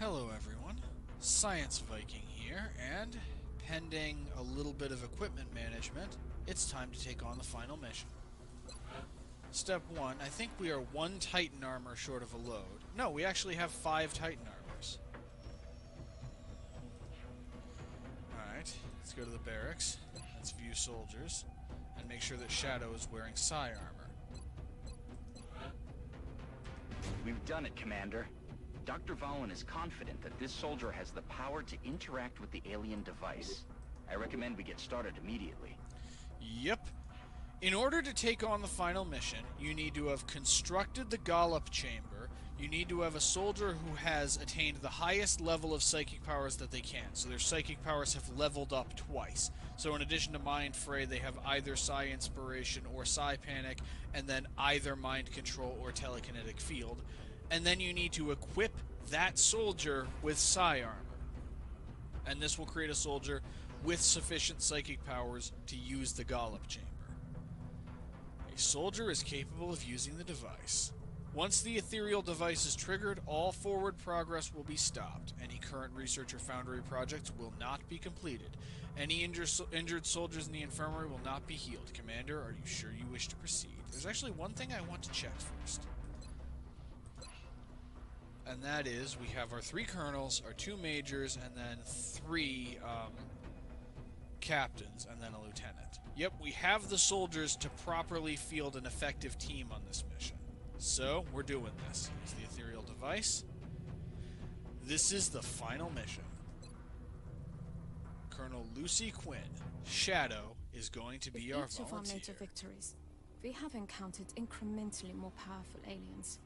Hello everyone, Science Viking here, and pending a little bit of equipment management, it's time to take on the final mission. Step 1, I think we are 1 Titan armor short of a load. No, we actually have 5 Titan armors. Alright, let's go to the barracks, let's view soldiers, and make sure that Shadow is wearing Psi armor. We've done it, Commander. Dr. Valen is confident that this soldier has the power to interact with the alien device. I recommend we get started immediately. Yep. In order to take on the final mission, you need to have constructed the Gollop chamber, you need to have a soldier who has attained the highest level of psychic powers that they can, so their psychic powers have leveled up twice. So in addition to Mind Fray, they have either Psi Inspiration or Psi Panic, and then either Mind Control or Telekinetic Field. And then you need to equip that soldier with Psi armor. And this will create a soldier with sufficient psychic powers to use the Gollop chamber. A soldier is capable of using the device. Once the ethereal device is triggered, all forward progress will be stopped. Any current research or foundry projects will not be completed. Any injured soldiers in the infirmary will not be healed. Commander, are you sure you wish to proceed? There's actually one thing I want to check first. And that is, we have our 3 colonels, our 2 majors, and then 3 captains, and then a lieutenant. Yep, we have the soldiers to properly field an effective team on this mission. So, we're doing this. Use the ethereal device. This is the final mission. Colonel Lucy Quinn, Shadow, is going to be our volunteer. In each of our major victories, we have encountered incrementally more powerful aliens.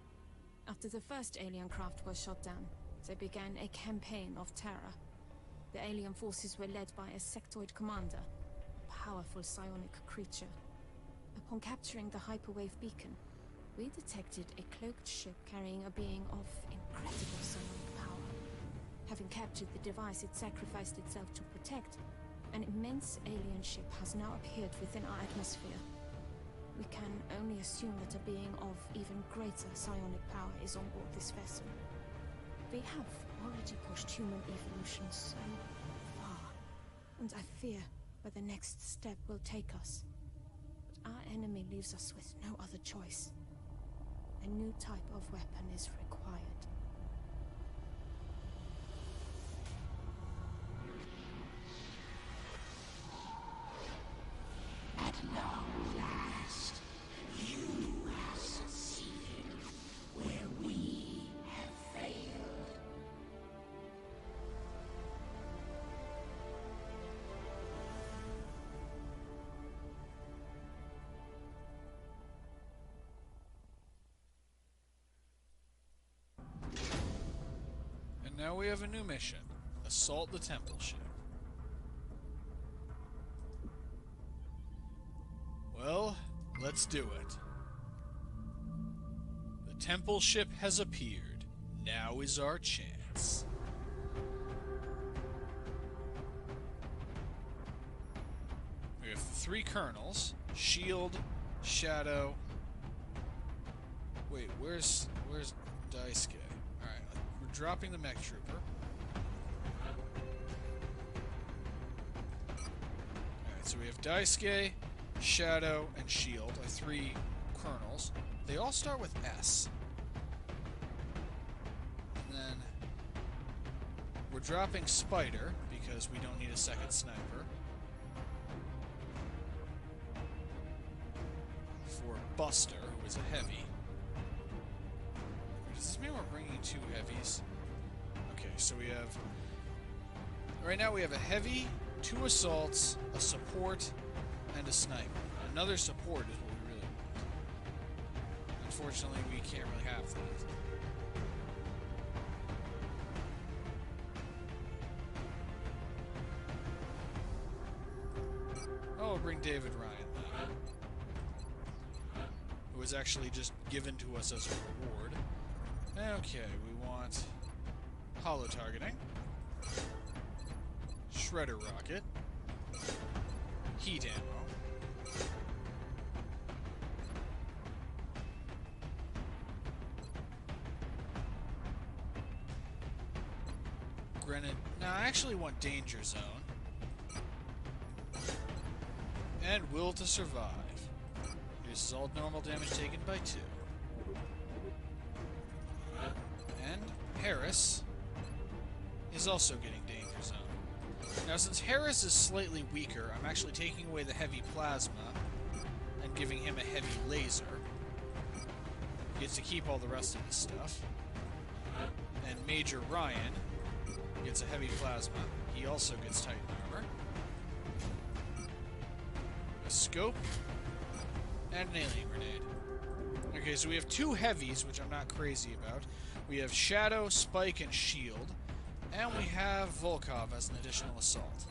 After the first alien craft was shot down, they began a campaign of terror. The alien forces were led by a sectoid commander, a powerful psionic creature. Upon capturing the hyperwave beacon, we detected a cloaked ship carrying a being of incredible psionic power. Having captured the device it sacrificed itself to protect, an immense alien ship has now appeared within our atmosphere. We can only assume that a being of even greater psionic power is on board this vessel. We have already pushed human evolution so far, and I fear where the next step will take us. But our enemy leaves us with no other choice. A new type of weapon is required. At long last, you have succeeded where we have failed. And now we have a new mission. Assault the temple ship. Well, let's do it. The temple ship has appeared. Now is our chance. We have the 3 colonels. Shield, Shadow... Wait, where's Daisuke? Alright, we're dropping the mech trooper. Alright, so we have Daisuke, Shadow, and Shield, our 3 colonels. They all start with S. And then we're dropping Spider, because we don't need a second sniper. For Buster, who is a heavy. Does this mean we're bringing 2 heavies? Okay, so we have... Right now we have a heavy, 2 assaults, a support, and a sniper. Another support is what we really want. Unfortunately, we can't really have that. Oh, we'll bring David Ryan then. Who was actually just given to us as a reward. Okay, we want holo targeting, shredder rocket, heat ammo, grenade. No, I actually want danger zone. And will to survive. Reduces all normal damage taken by 2. And Harris is also getting danger zone. Now, since Harris is slightly weaker, I'm actually taking away the heavy plasma and giving him a heavy laser. He gets to keep all the rest of his stuff. And Major Ryan gets a heavy plasma. He also gets Titan armor. A scope. And an alien grenade. Okay, so we have 2 heavies, which I'm not crazy about. We have Shadow, Spike, and Shield. And we have Volkov as an additional assault.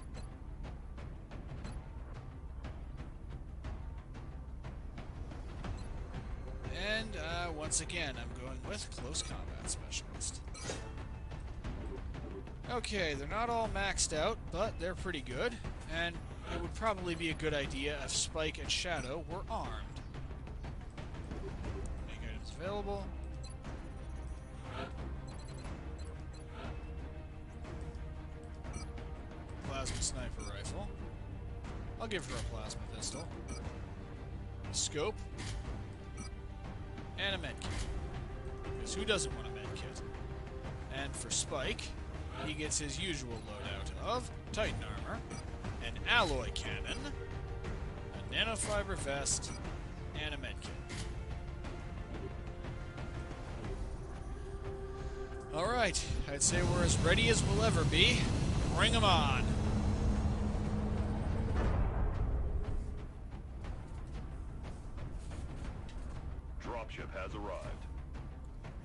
And, once again, I'm going with Close Combat Specialist. Okay, they're not all maxed out, but they're pretty good. And it would probably be a good idea if Spike and Shadow were armed. Make items available. Plasma sniper rifle. I'll give her a plasma pistol. A scope. And a medkit. Because who doesn't want a medkit? And for Spike, he gets his usual loadout of Titan armor, an alloy cannon, a nanofiber vest, and a medkit. Alright, I'd say we're as ready as we'll ever be. Bring 'em on! Dropship has arrived.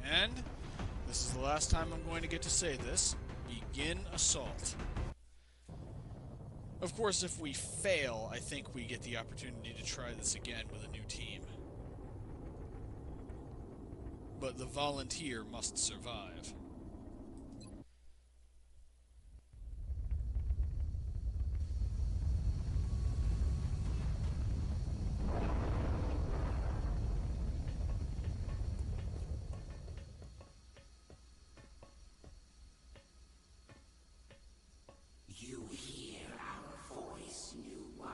And this is the last time I'm going to get to say this. Begin assault. Of course, if we fail, I think we get the opportunity to try this again with a new team. But the volunteer must survive. You hear our voice, new one.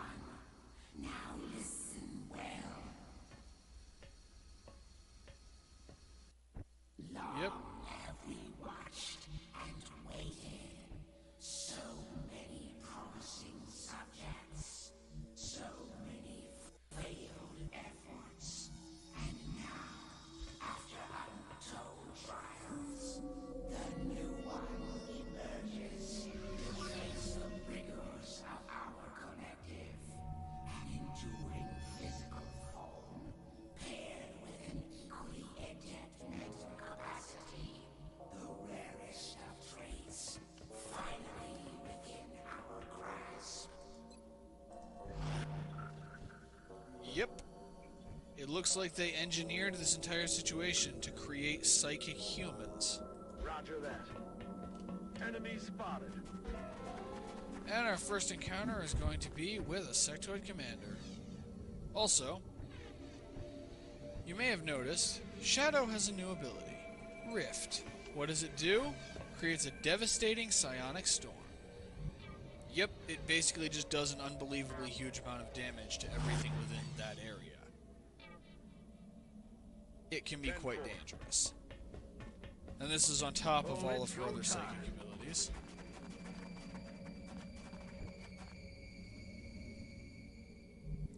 Now listen well. Long Yep. have we watched and waited. So many promising subjects. So many failed efforts. And now, after untold trials, the new one emerges to face the rigors of our collective. An enduring physical form, paired with an equally adept mental capacity. The rarest of traits, finally within our grasp. Yep. It looks like they engineered this entire situation to create psychic humans. Roger that. Enemy spotted. And our first encounter is going to be with a sectoid commander. Also, you may have noticed, Shadow has a new ability, Rift. What does it do? Creates a devastating psionic storm. Yep, it basically just does an unbelievably huge amount of damage to everything within that area. It can be quite dangerous. And this is on top of all of her other psychic abilities.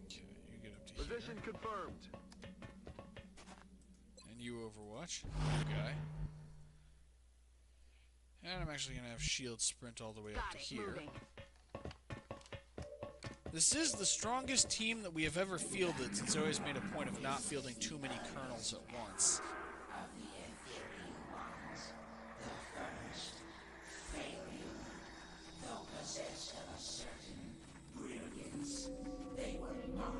Okay, you get up to here. Position confirmed. And you Overwatch. Good guy. And I'm actually going to have Shield sprint all the way up to here. This is the strongest team that we have ever fielded, since I always made a point of not fielding too many colonels at once. Though possessed of a certain brilliance, they were marred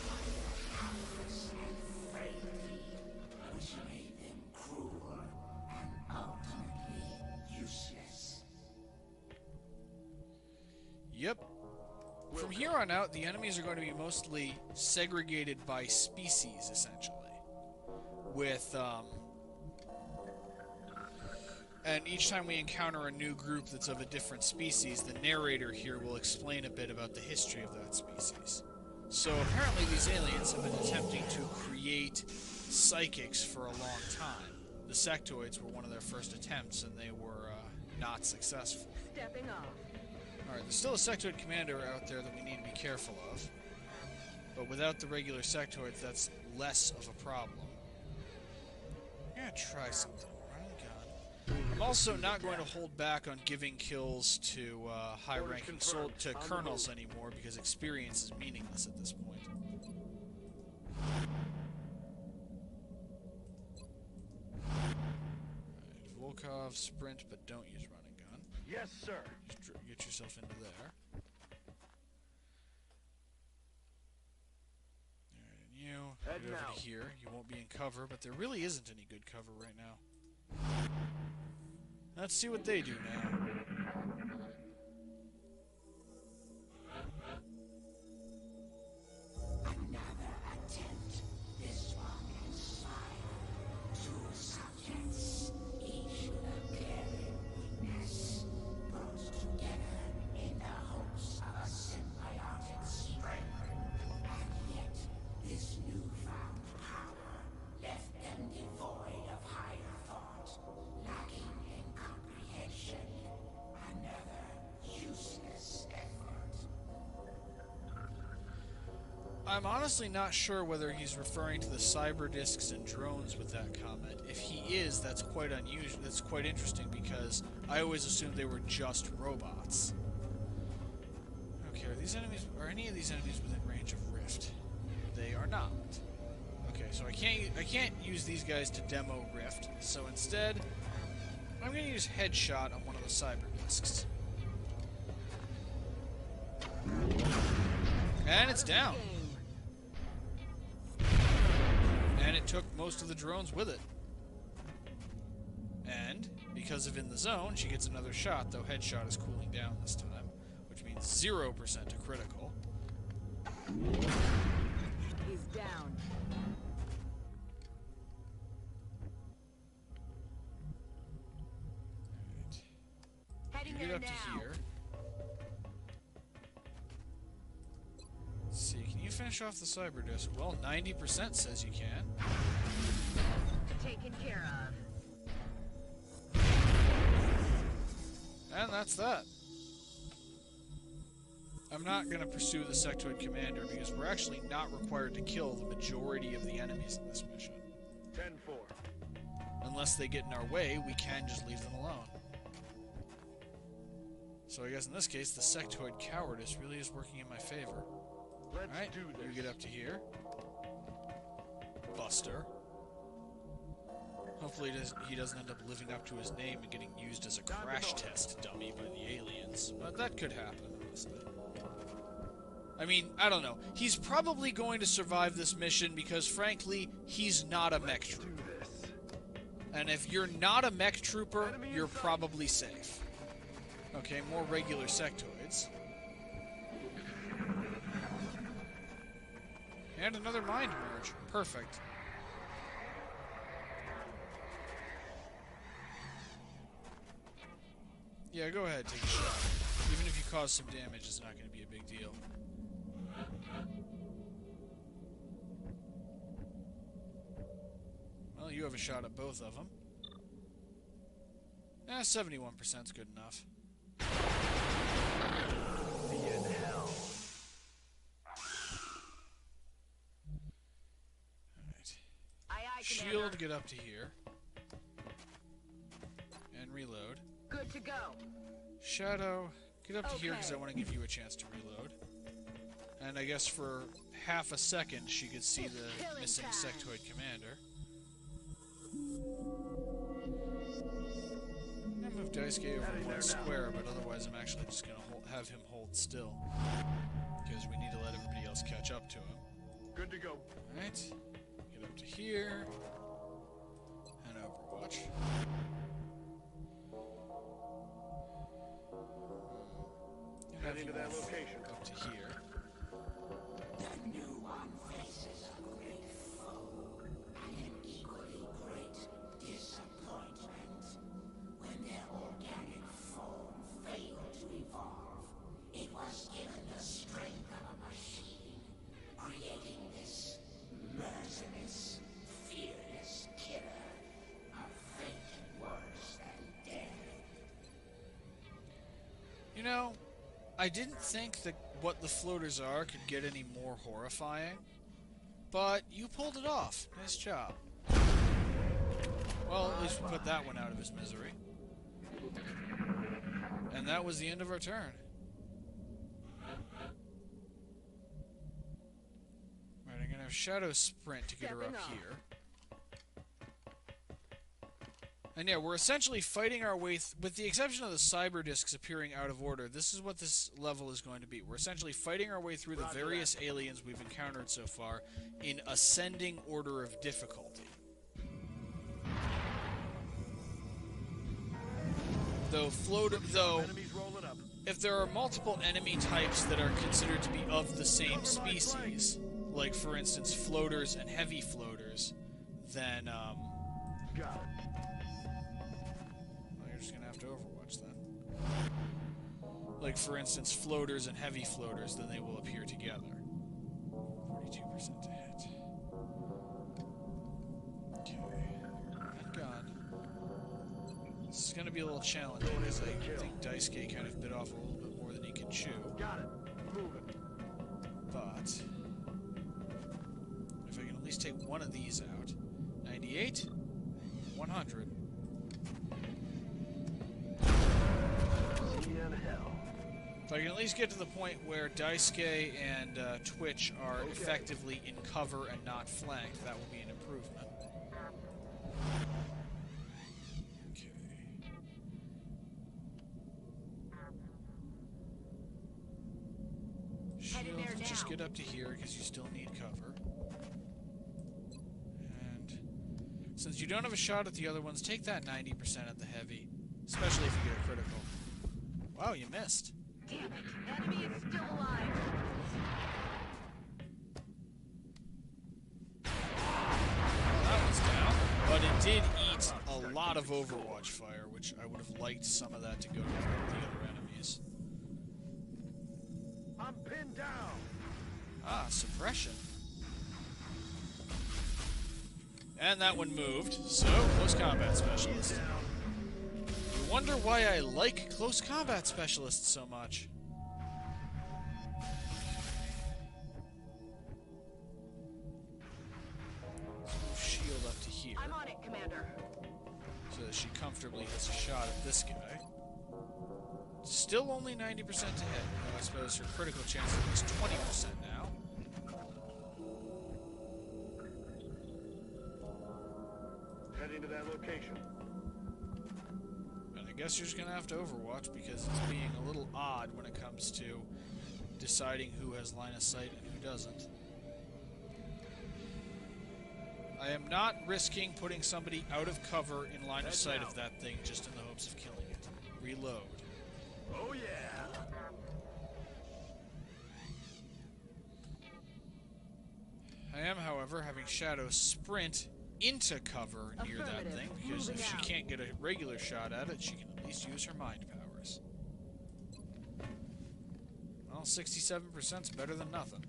by their cowardice and frailty, which made them cruel and ultimately useless. Yep. From here on out, the enemies are going to be mostly segregated by species, essentially. With, And each time we encounter a new group that's of a different species, the narrator here will explain a bit about the history of that species. So apparently these aliens have been attempting to create psychics for a long time. The sectoids were one of their first attempts, and they were not successful. Stepping off. Alright, there's still a sectoid commander out there that we need to be careful of. But without the regular sectoids, that's less of a problem. I'm gonna try something. I'm also not going to hold back on giving kills to high-ranking colonels anymore because experience is meaningless at this point. Right, Volkov, sprint, but don't use running gun. Yes, sir. Just get yourself into there. Alright, and you get over to here. You won't be in cover, but there really isn't any good cover right now. Let's see what they do now. Another attempt. This one inspired 2 subjects, each with a daring weakness, brought together in the hopes of a symbiotic strength. And yet, this newfound power left them devoid of higher thought, lacking in comprehension. Another useless effort. I'm honestly not sure whether he's referring to the cyber discs and drones with that comment. If he is, that's quite unusual. That's quite interesting because I always assumed they were just robots. Okay, are any of these enemies within range of Rift? They are not. Okay, so I can't use these guys to demo Rift. So instead, I'm going to use Headshot on one of the cyber discs. And it's down. And it took most of the drones with it. And, because of in the zone, she gets another shot, though Headshot is cooling down this time, which means 0% to critical. He's down. Heading You get there up to now. here. Let's see, can you finish off the cyber disc? Well, 90% says you can. Taken care of. And that's that. I'm not going to pursue the sectoid commander because we're actually not required to kill the majority of the enemies in this mission. 10-4. Unless they get in our way, we can just leave them alone. So I guess in this case, the sectoid cowardice really is working in my favor. Let's Alright, do this. you get up to here. Buster. Hopefully he doesn't end up living up to his name and getting used as a crash test dummy by the aliens. But that could happen, honestly. I mean, I don't know. He's probably going to survive this mission because, frankly, he's not a mech trooper. Do this. And if you're not a mech trooper, you're probably safe. Okay, more regular sectoids. And another mind merge. Perfect. Yeah, go ahead, take a shot. Even if you cause some damage, it's not going to be a big deal. Well, you have a shot at both of them. 71% is good enough. Be in hell. Alright. Aye, aye, Shield, Commander. get up to here. And reload. Good to go. Shadow, get up to here because I Okay. want to give you a chance to reload. And I guess for half a second she could see the Killing missing time. sectoid commander. I'm going to move Daisuke over Heading one there now. square, but otherwise I'm actually just going to have him hold still. Because we need to let everybody else catch up to him. Good to go. Alright, get up to here. And Overwatch. And have Heading to you that move location. up to here. The new one faces a great foe and an equally great disappointment. When I didn't think that what the floaters are could get any more horrifying, but you pulled it off. Nice job. Well, at least we put that one out of his misery. And that was the end of our turn. Right, I'm gonna have Shadow sprint to get her up here. And yeah, we're essentially fighting our way, with the exception of the cyber discs appearing out of order, this is what this level is going to be. We're essentially fighting our way through the various aliens we've encountered so far in ascending order of difficulty. Though, Enemies rolling up. if there are multiple enemy types that are considered to be of the same species, like for instance floaters and heavy floaters, then, Got it. well, you're just gonna have to Overwatch then. Like for instance floaters and heavy floaters, then they will appear together. 42% to hit. Okay. And gone. This is gonna be a little challenging because I think Daisuke kind of bit off a little bit more than he can chew. Got it. Moving. But if I can at least take one of these out. 98, 100. See you in hell. If I can at least get to the point where Daisuke and Twitch are effectively in cover and not flanked, that will be an improvement. Okay. Heading there Shield, now. just get up to here because you still need cover. And since you don't have a shot at the other ones, take that 90% at the heavy, especially if you get a critical. Wow, you missed. Damn it. Enemy is still alive. That was down, but it did eat a lot of Overwatch fire, which I would have liked some of that to go to the other enemies. I'm pinned down. Ah, suppression. And that one moved, so close combat specialist. You wonder why I like close combat specialists so much. Shield up to here, I'm on it, Commander. so that she comfortably hits a shot at this guy. Still only 90% to hit, though I suppose her critical chance is 20% now. Heading to that location. And I guess you're just gonna have to Overwatch because it's being a little odd when it comes to deciding who has line of sight and who doesn't. I am not risking putting somebody out of cover in line of sight of that thing just in the hopes of killing it. Reload. Oh yeah. I am, however, having Shadow sprint into cover near that Affirmative. thing because if Moving she out. can't get a regular shot at it, she can at least use her mind powers. Well, 67% is better than nothing.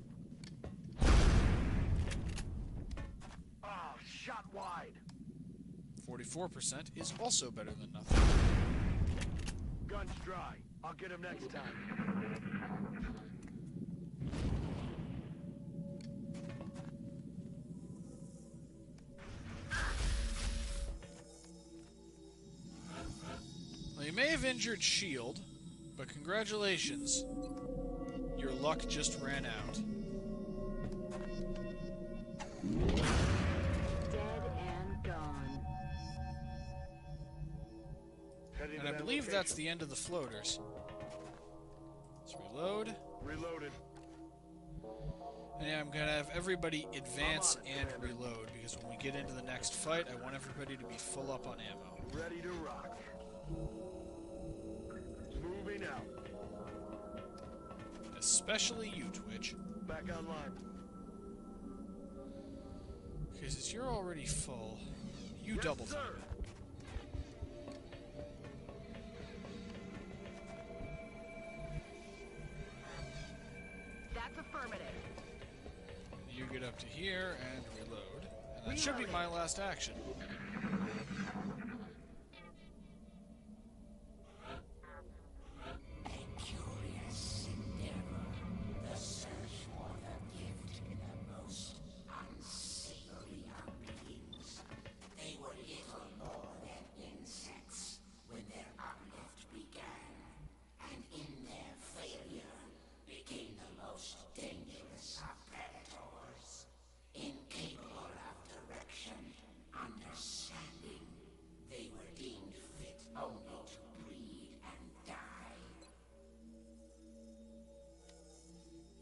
Oh, shot wide. 44% is also better than nothing. Gun's dry. I'll get him next time. Well, you may have injured Shield, but congratulations. Your luck just ran out. Dead and gone. Heading And to I that believe location. that's the end of the floaters. Let's reload. Reloaded. And yeah, I'm going to have everybody advance and reload, because when we get into the next fight, I want everybody to be full up on ammo. Ready to rock. Moving out. Especially you, Twitch. Back online. Because since you're already full, you Yes, double sir. time. That's affirmative. You get up to here and reload. And that should be my last action. A curious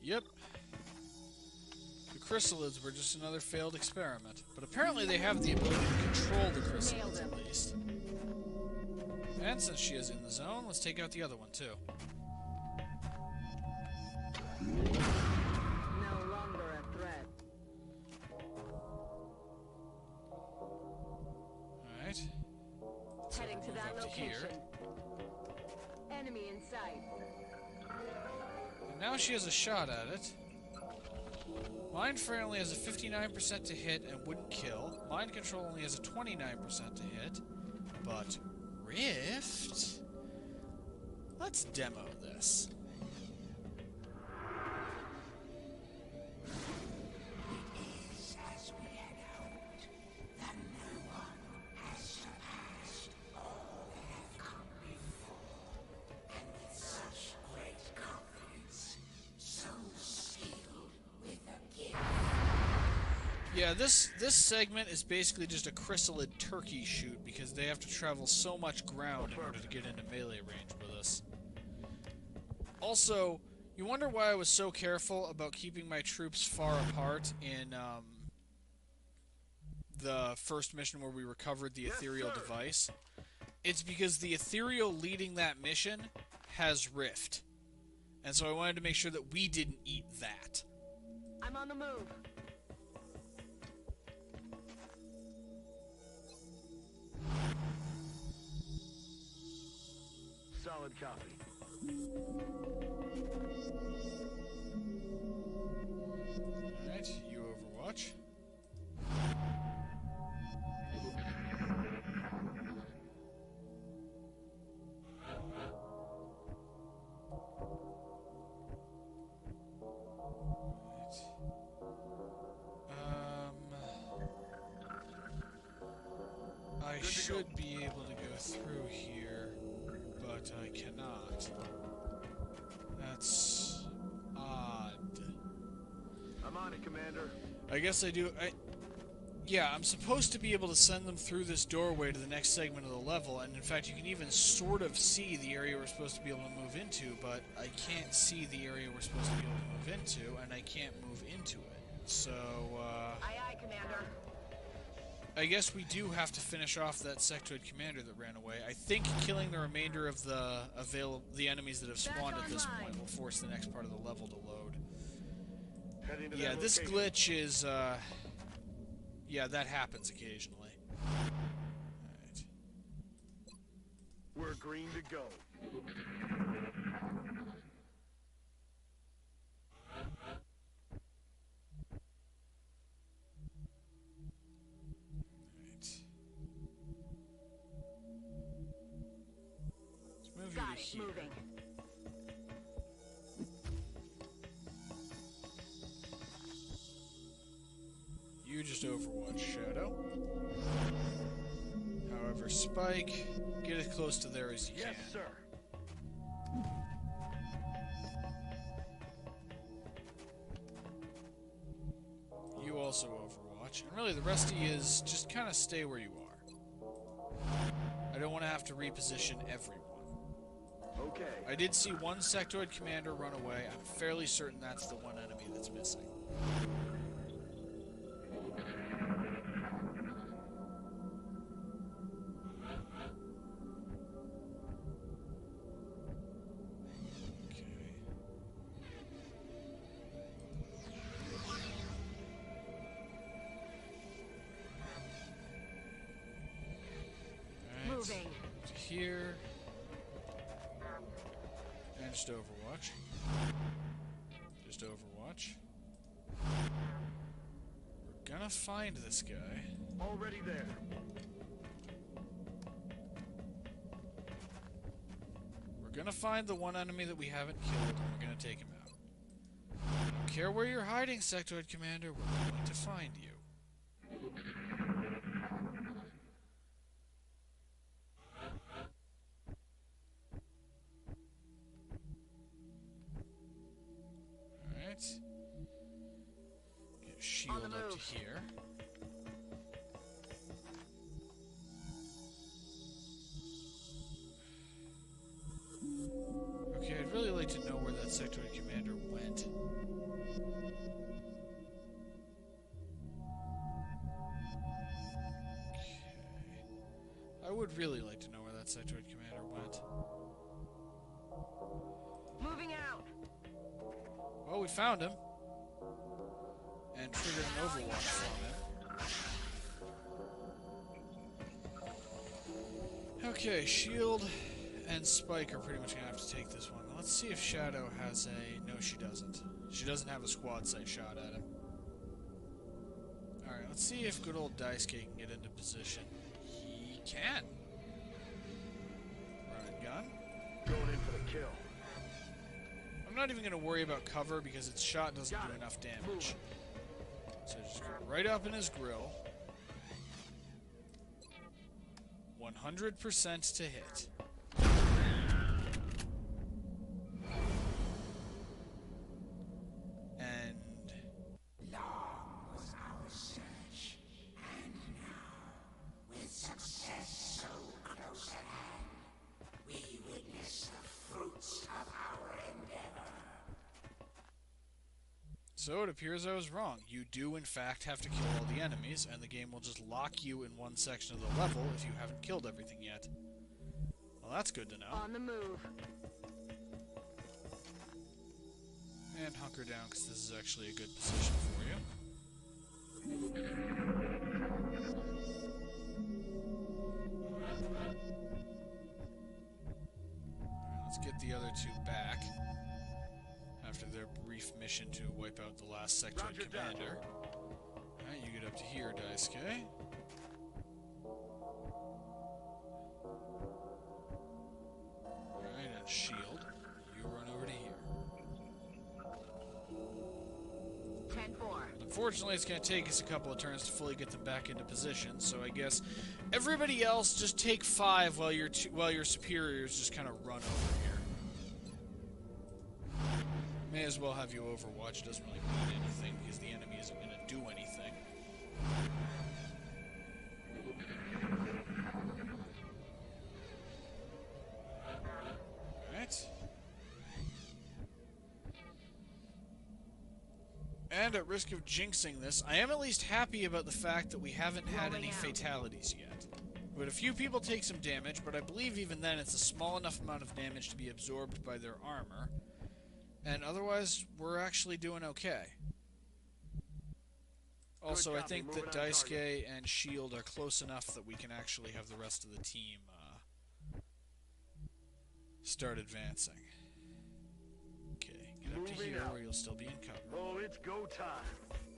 Yep. The chrysalids were just another failed experiment. But apparently they have the ability to control the chrysalids at least. And since she is in the zone, let's take out the other one too. No longer a threat. Alright. Heading to that Up to location. here. Enemy in sight. And now she has a shot at it. Mind Flare only has a 59% to hit and wouldn't kill. Mind Control only has a 29% to hit. But Rift? Let's demo this. Is as we had hoped, that no one has surpassed all that have come before, and with such great confidence, so skilled with the gift. Yeah, this segment is basically just a chrysalid turkey shoot because they have to travel so much ground in order to get into melee range with us. Also, you wonder why I was so careful about keeping my troops far apart in the first mission where we recovered the ethereal device. It's because the ethereal leading that mission has Rift. And so I wanted to make sure that we didn't eat that. I'm on the move. Solid copy. Alright, you Overwatch. I should be able to go through here, but I cannot. That's odd. I'm on it, Commander. I guess I do. Yeah, I'm supposed to be able to send them through this doorway to the next segment of the level, and in fact, you can even sort of see the area we're supposed to be able to move into, but I can't see the area we're supposed to be able to move into, and I can't move into it. So, Aye, aye, Commander. I guess we do have to finish off that sectoid commander that ran away. I think killing the remainder of the enemies that have spawned at this point will force the next part of the level to load. Heading to Yeah, that this location. glitch is, yeah, that happens occasionally. Alright. We're green to go. Let's move you Got to it. here. Moving. You just Overwatch Shadow. However, Spike, get as close to there as you Yes, can. sir. You also Overwatch. And really, the rest of you is just kind of stay where you are. I don't want to have to reposition everyone. Okay. I did see one sectoid commander run away. I'm fairly certain that's the one enemy that's missing. Okay. Alright. Moving. To here. And just Overwatch. Just Overwatch. We're gonna find this guy. Already there. We're gonna find the one enemy that we haven't killed, and we're gonna take him out. I don't care where you're hiding, Sectoid Commander, we're going to find you. Alright. Get a shield On the up to move. here. Okay, I'd really like to know where that Sectoid Commander went. would really like to know where that sectoid commander went. Moving out. Well, we found him. And triggered an overwatch from him. Okay, Shield and Spike are pretty much going to have to take this one. Let's see if Shadow has a... No, she doesn't. She doesn't have a quad sight shot at him. Alright, let's see if good old Daisuke can get into position. He can. Run and gun. Going in for the kill. I'm not even going to worry about cover because its shot doesn't do enough damage. So just go right up in his grill. 100% to hit. And Long was our search, and now, with success so close at hand, we witness the fruits of our endeavor. so it appears I was wrong. You do, in fact, have to kill all the enemies, and the game will just lock you in one section of the level if you haven't killed everything yet. Well, that's good to know. On the move. And hunker down, because this is actually a good position for you. Alright, let's get the other two back. After their brief mission to wipe out the last sectoid commander. Alright, you get up to here, Daisuke. Alright, and Shield. You run over to here. 10-4. Unfortunately, it's going to take us a couple of turns to fully get them back into position, so I guess everybody else just take 5 while your superiors just kind of run over here. May as well have you overwatch. It doesn't really mean anything because the enemy isn't going to do anything. Alright. And at risk of jinxing this, I am at least happy about the fact that we haven't had any fatalities yet. We had a few people take some damage, but I believe even then it's a small enough amount of damage to be absorbed by their armor. And otherwise, we're actually doing okay. Also, I think that Daisuke and Shield are close enough that we can actually have the rest of the team start advancing. Okay, get up to Moving here out. where you'll still be in cover. Oh, it's go time.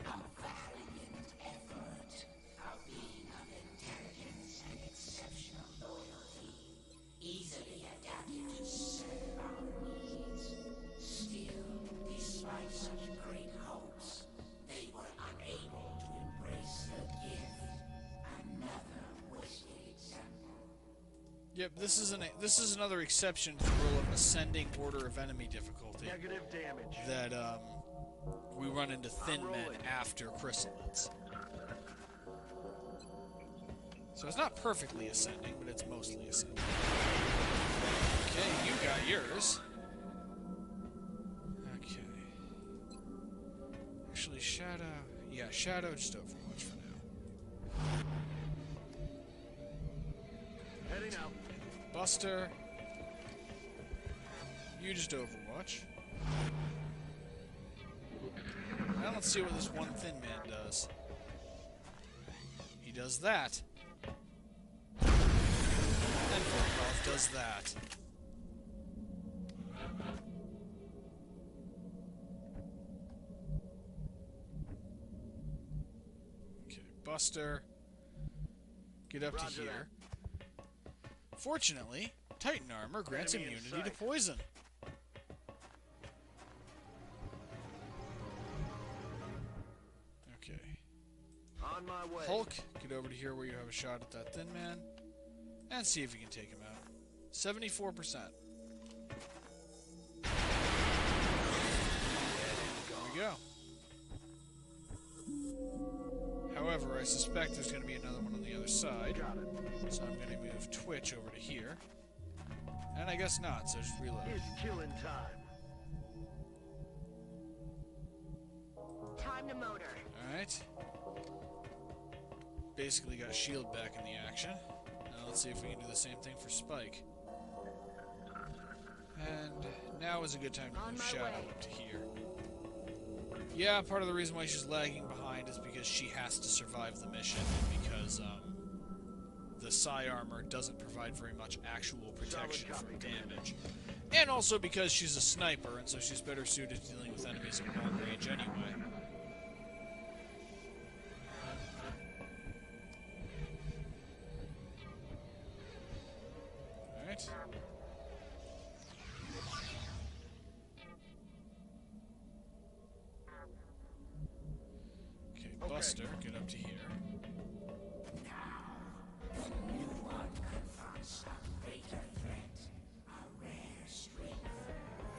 A valiant effort, a being of intelligence and exceptional loyalty, easily adapted to serve our needs. Still, despite such great hopes, they were unable to embrace the gift. Another wasted example. Yep, this is another exception to the rule of ascending order of enemy difficulty Negative damage. that we run into thin men after chrysalids. So it's not perfectly ascending, but it's mostly ascending. Okay, you got yours. Okay. Actually, Shadow... Yeah, Shadow just Overwatch for now. Heading out. Buster. You just Overwatch. Now let's see what this one thin man does. He does that. And Volkov does that. Okay, Buster. Get up to Roger here. that. Fortunately, Titan armor grants Enemy in immunity to sight. poison. Okay. On my way. Hulk, get over to here where you have a shot at that thin man. And see if you can take him out. 74%. There we go. However, I suspect there's going to be another one on the other side. Got it. So I'm going to move Twitch over to here. And I guess not, so just reload. It's killing time. Time to motor. Alright. Basically got Shield back in the action. Now let's see if we can do the same thing for Spike. And now is a good time to On move my Shadow way. up to here. Yeah, part of the reason why she's lagging behind is because she has to survive the mission, and because the Psi armor doesn't provide very much actual protection from damage. And also because she's a sniper, and so she's better suited to dealing with enemies at long range anyway. Alright. Okay, Buster, get up to here. The new one confronts a greater threat, a rare strength,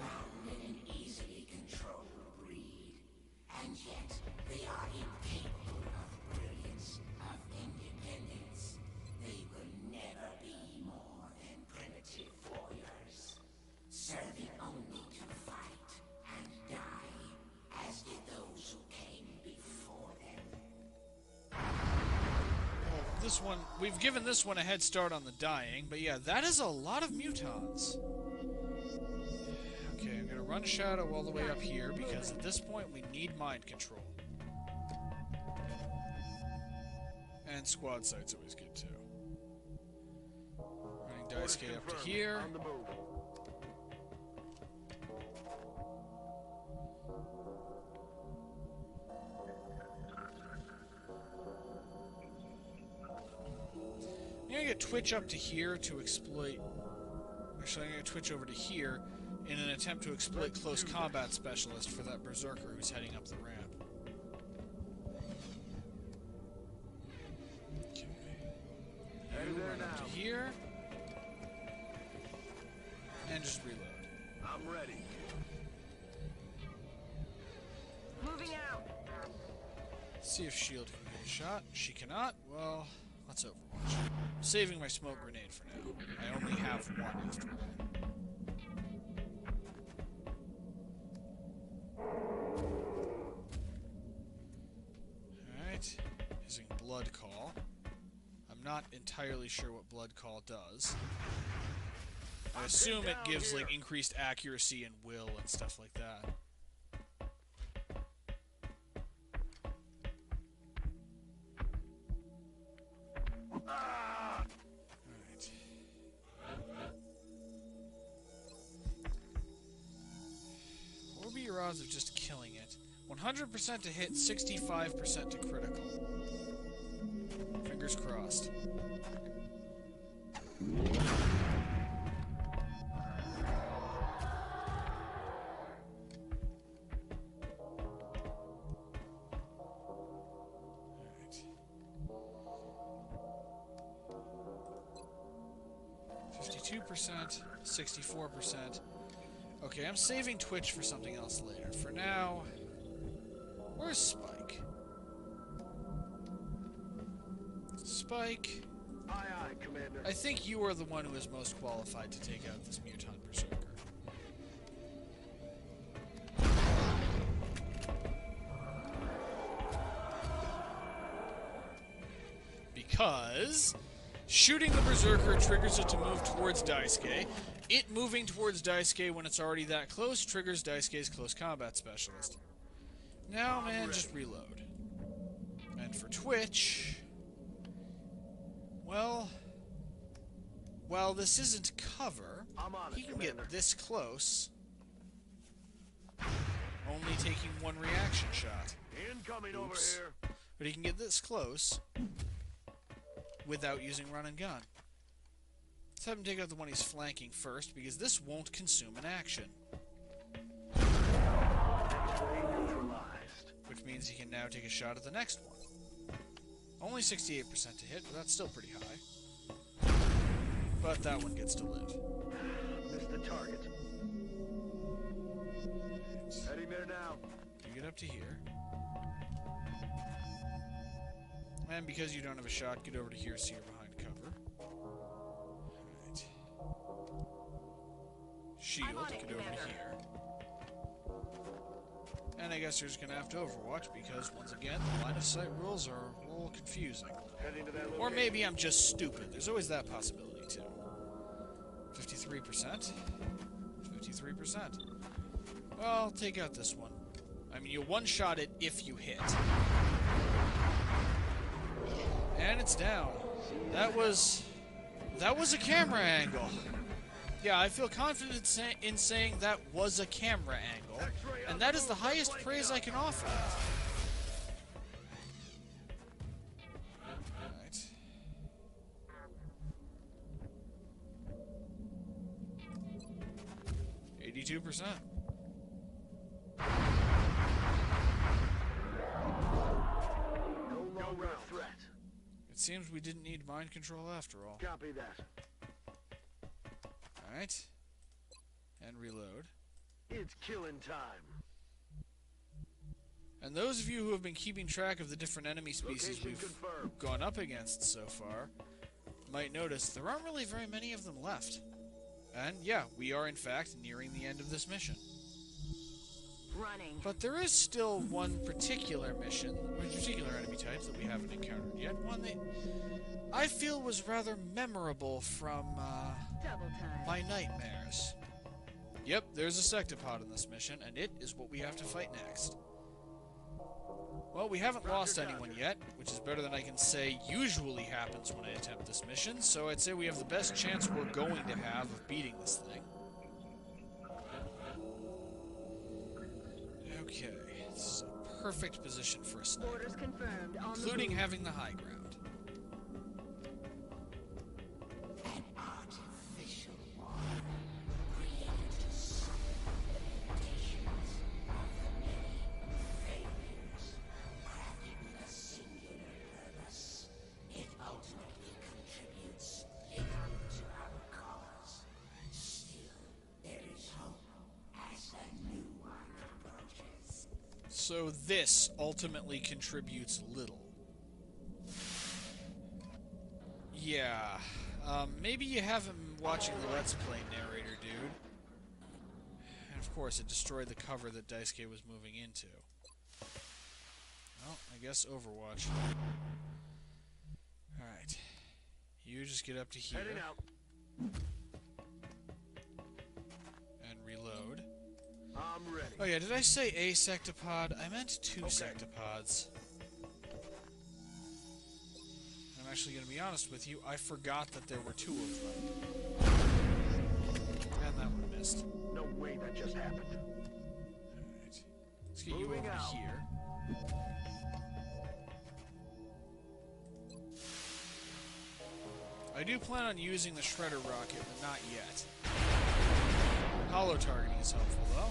found in an easily controlled breed. And yet, they are incapable of brilliance, of independence. They will never be more than primitive warriors, serving only to fight and die, as did those who came before them. This one, we've given this one a head start on the dying, but yeah, that is a lot of mutons. Okay, I'm gonna run Shadow all the way up here, because at this point we need mind control. And squad sight's always good too. Running Daisuke up to here. On the move. I'm gonna get Twitch up to here to exploit... Actually, I'm gonna Twitch over to here in an attempt to exploit Close Combat Specialist for that Berserker who's heading up the ramp. Okay. You run up to here. And just reload. I'm ready. Moving out. See if Shield can get a shot. She cannot. Well, let's Overwatch. I'm saving my smoke grenade for now. I only have one after all. Alright. Using Blood Call. I'm not entirely sure what Blood Call does. I assume it gives like increased accuracy and will and stuff like that. Alright. What would be your odds of just killing it? 100% to hit, 65% to critical. Fingers crossed. Alright. 52%, 64%. Okay, I'm saving Twitch for something else later. For now, where's Spike? Spike, Aye, aye, Commander. I think you are the one who is most qualified to take out this mutant berserker. Because shooting the berserker triggers it to move towards Daisuke. It moving towards Daisuke when it's already that close triggers Daisuke's close combat specialist. Now, man, just reload. And for Twitch, well, while this isn't cover, I'm on it, he can Commander. get this close, only taking one reaction shot. Incoming over Oops. here. But he can get this close without using run and gun. Let's have him take out the one he's flanking first, because this won't consume an action. X-ray neutralized. Which means he can now take a shot at the next one. Only 68% to hit, but that's still pretty high. But that one gets to live. Missed the target. Heading there now. You get up to here. And because you don't have a shot, get over to here so you're behind cover. Alright. Shield, I'm on it, get over to Commander. here. And I guess you're just gonna have to Overwatch because, once again, the line of sight rules are, well, little confusing. Heading to that Or location. maybe I'm just stupid. There's always that possibility, too. 53%? 53%. Well, take out this one. I mean, you one-shot it if you hit. And it's down. That was a camera angle. Yeah, I feel confident in saying that was a camera angle. And that is the highest praise I can offer it. Alright. 82%. No longer a threat. It seems we didn't need mind control after all. Copy that. Alright. And reload. It's killing time. And those of you who have been keeping track of the different enemy species Location we've confirmed. gone up against so far might notice there aren't really very many of them left. And yeah, we are in fact nearing the end of this mission. Running. But there is still one particular enemy type that we haven't encountered yet. One that I feel was rather memorable from Double time. my nightmares. Yep, there's a sectopod in this mission, and it is what we have to fight next. Well, we haven't lost anyone yet, which is better than I can say usually happens when I attempt this mission, so I'd say we have the best chance we're going to have of beating this thing. Okay, this is a perfect position for a sniper, Orders confirmed. On including the move. having the high ground. An artificial one created to soften the limitations of the many failures, crafted with a singular purpose. It ultimately contributes little to our cause. Still, there is hope as a new one approaches. So this ultimately contributes little. Yeah, maybe you haven't been watching the Let's Play narrator, dude. And of course, it destroyed the cover that Daisuke was moving into. Well, I guess Overwatch. Alright. You just get up to here Heading out. and reload. I'm ready. Oh yeah, did I say a sectopod? I meant two sectopods. I'm actually going to be honest with you, I forgot that there were two of them. And that one missed. No way that just happened. Alright. Let's get you Moving over out. to here. I do plan on using the shredder rocket, but not yet. Hollow targeting is helpful, though.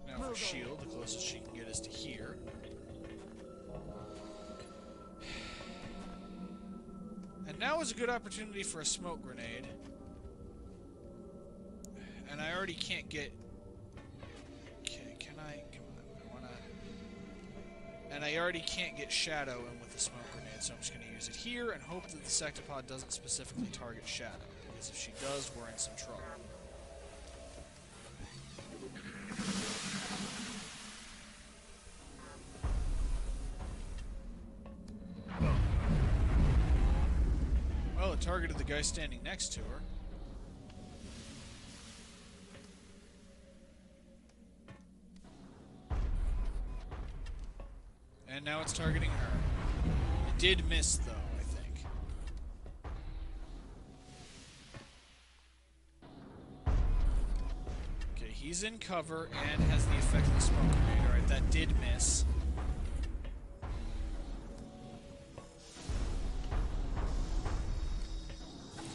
Now for shield, the closest she can get is to here. And now is a good opportunity for a smoke grenade. And I already can't get... Okay, can I... Come on, I wanna... And I already can't get Shadow in with the smoke grenade, so I'm just gonna use it here and hope that the sectopod doesn't specifically target Shadow. Because if she does, we're in some trouble. Well, it targeted the guy standing next to her. And now it's targeting her. It did miss, though, I think. Okay, he's in cover and has the effect of the smoke grenade. Alright, that did miss.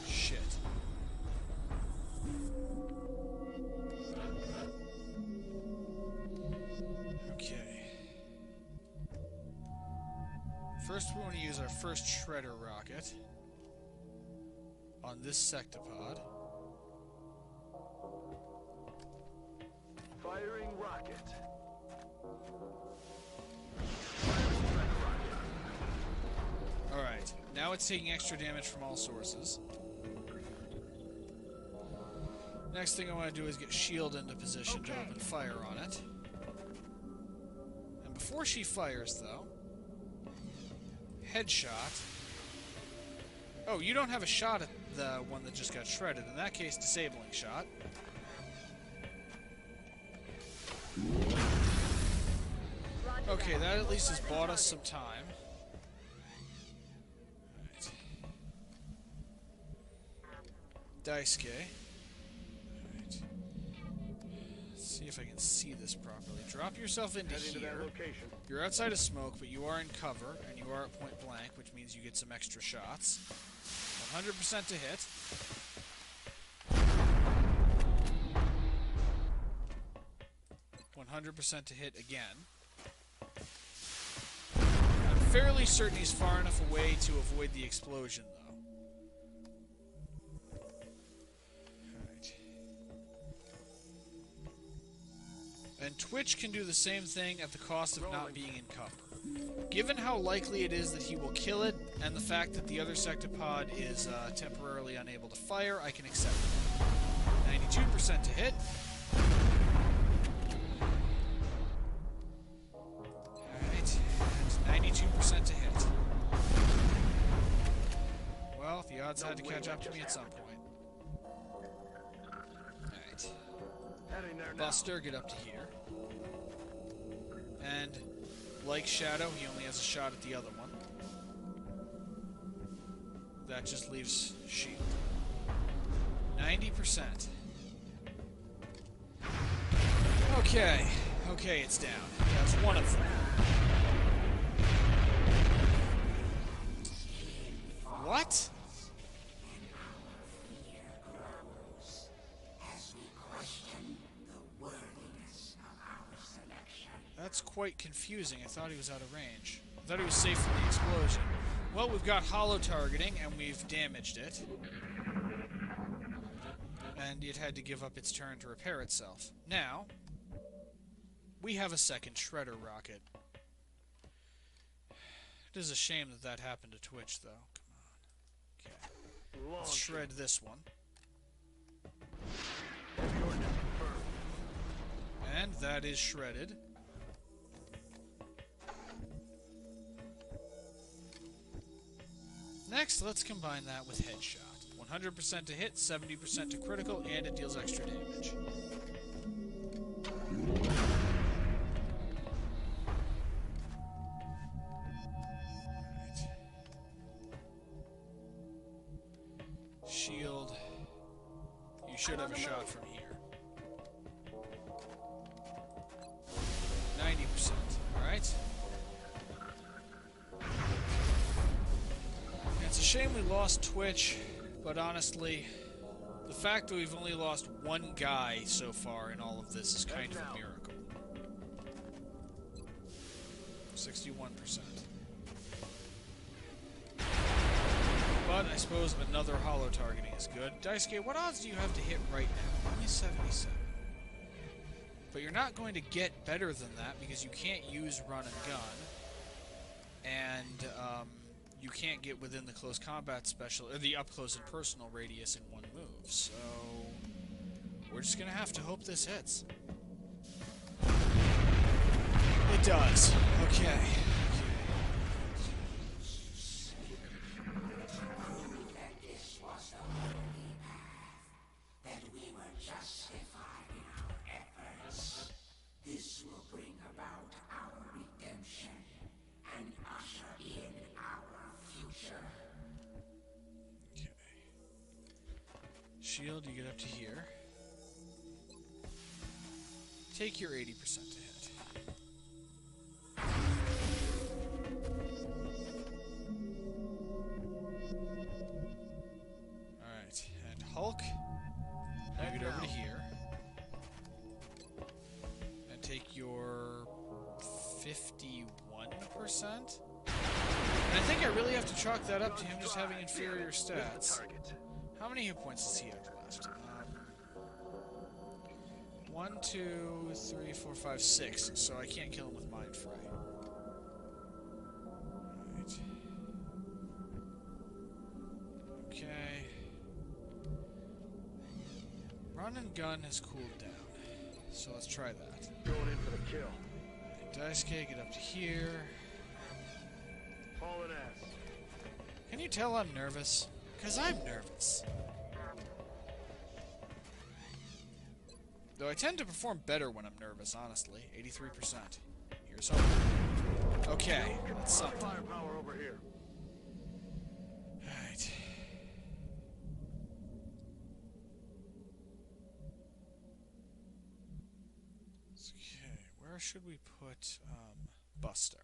Shit. Okay. First, we want to use our first shredder rocket on this sectopod. Firing rocket. Alright, now it's taking extra damage from all sources. Next thing I want to do is get shield into position to open fire on it. before she fires, though... Headshot. Oh, you don't have a shot at the one that just got shredded. In that case, disabling shot. Okay, that at least has bought us some time. Alright. Daisuke. Alright. Let's see if I can see this properly. Drop yourself into here. You're outside of smoke, but you are in cover, and you are at point blank, which means you get some extra shots. 100% to hit. .100% to hit again. I'm fairly certain he's far enough away to avoid the explosion, though. Alright. And Twitch can do the same thing at the cost of not being in cover. Given how likely it is that he will kill it, and the fact that the other sectopod is temporarily unable to fire, I can accept it. 92% to hit. Alright, and 92% to hit. Well, the odds had to catch up to me at some point. Alright. Buster, get up to here. And... like Shadow, he only has a shot at the other one. That just leaves Shield. 90%. Okay. Okay, it's down. That's one of them. What? That's quite confusing. I thought he was out of range. I thought he was safe from the explosion. Well, we've got hollow targeting, and we've damaged it. And it had to give up its turn to repair itself. Now, we have a second Shredder rocket. It is a shame that that happened to Twitch, though. Come on. Okay. Let's shred this one. And that is shredded. Next, let's combine that with Headshot. 100% to hit, 70% to critical, and it deals extra damage. Right. Shield. You should have a shot from here. 90%. Alright. It's a shame we lost Twitch, but honestly, the fact that we've only lost one guy so far in all of this is kind of a miracle. 61%. But I suppose another hollow targeting is good. Daisuke, what odds do you have to hit right now? Only 77. But you're not going to get better than that because you can't use run and gun. And, you can't get within the close combat special, or the up close and personal radius in one move, so we're just gonna have to hope this hits. It does. Okay. That we were justified in our efforts. This will bring about our redemption and usher in our future. Okay. Shield, you get up to here. Take your 80% to hit. Alright, and Hulk, you get over to here. And take your 51%? And I think I really have to chalk that up to him just having inferior stats. How many hit points does he have left? 1, 2, 3, 4, 5, 6. So I can't kill him with Mind Fray. Alright. Okay. Run and gun has cooled down. So let's try that. Going in for the kill. Daisuke, get up to here. Hauling ass. Can you tell I'm nervous? Because I'm nervous. Though I tend to perform better when I'm nervous, honestly. 83%. Here's hope. Okay, that's something. Firepower over here. Alright. Okay, where should we put, Buster?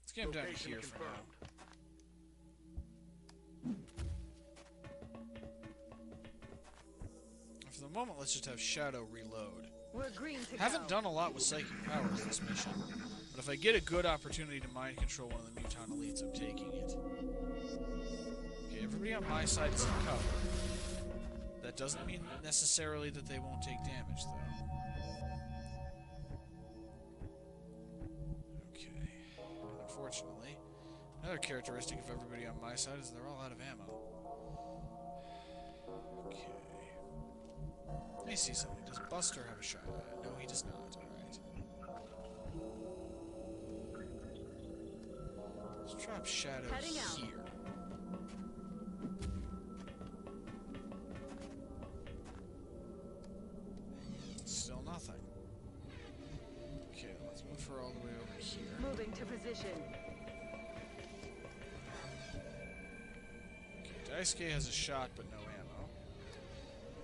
Let's get him down Location here for confirmed. now. For the moment, let's just have Shadow reload. We're green to Haven't go. done a lot with psychic powers this mission, but if I get a good opportunity to mind control one of the Muton elites, I'm taking it. Okay, everybody on my side is in cover. That doesn't mean necessarily that they won't take damage, though. Okay. And unfortunately, another characteristic of everybody on my side is they're all out of ammo. Okay. I see something. Does Buster have a shot at it? No, he does not. Alright. Let's drop Shadow Heading out. here. Still nothing. Okay, let's move her all the way over here. Moving to position. Okay, Daisuke has a shot but no ammo.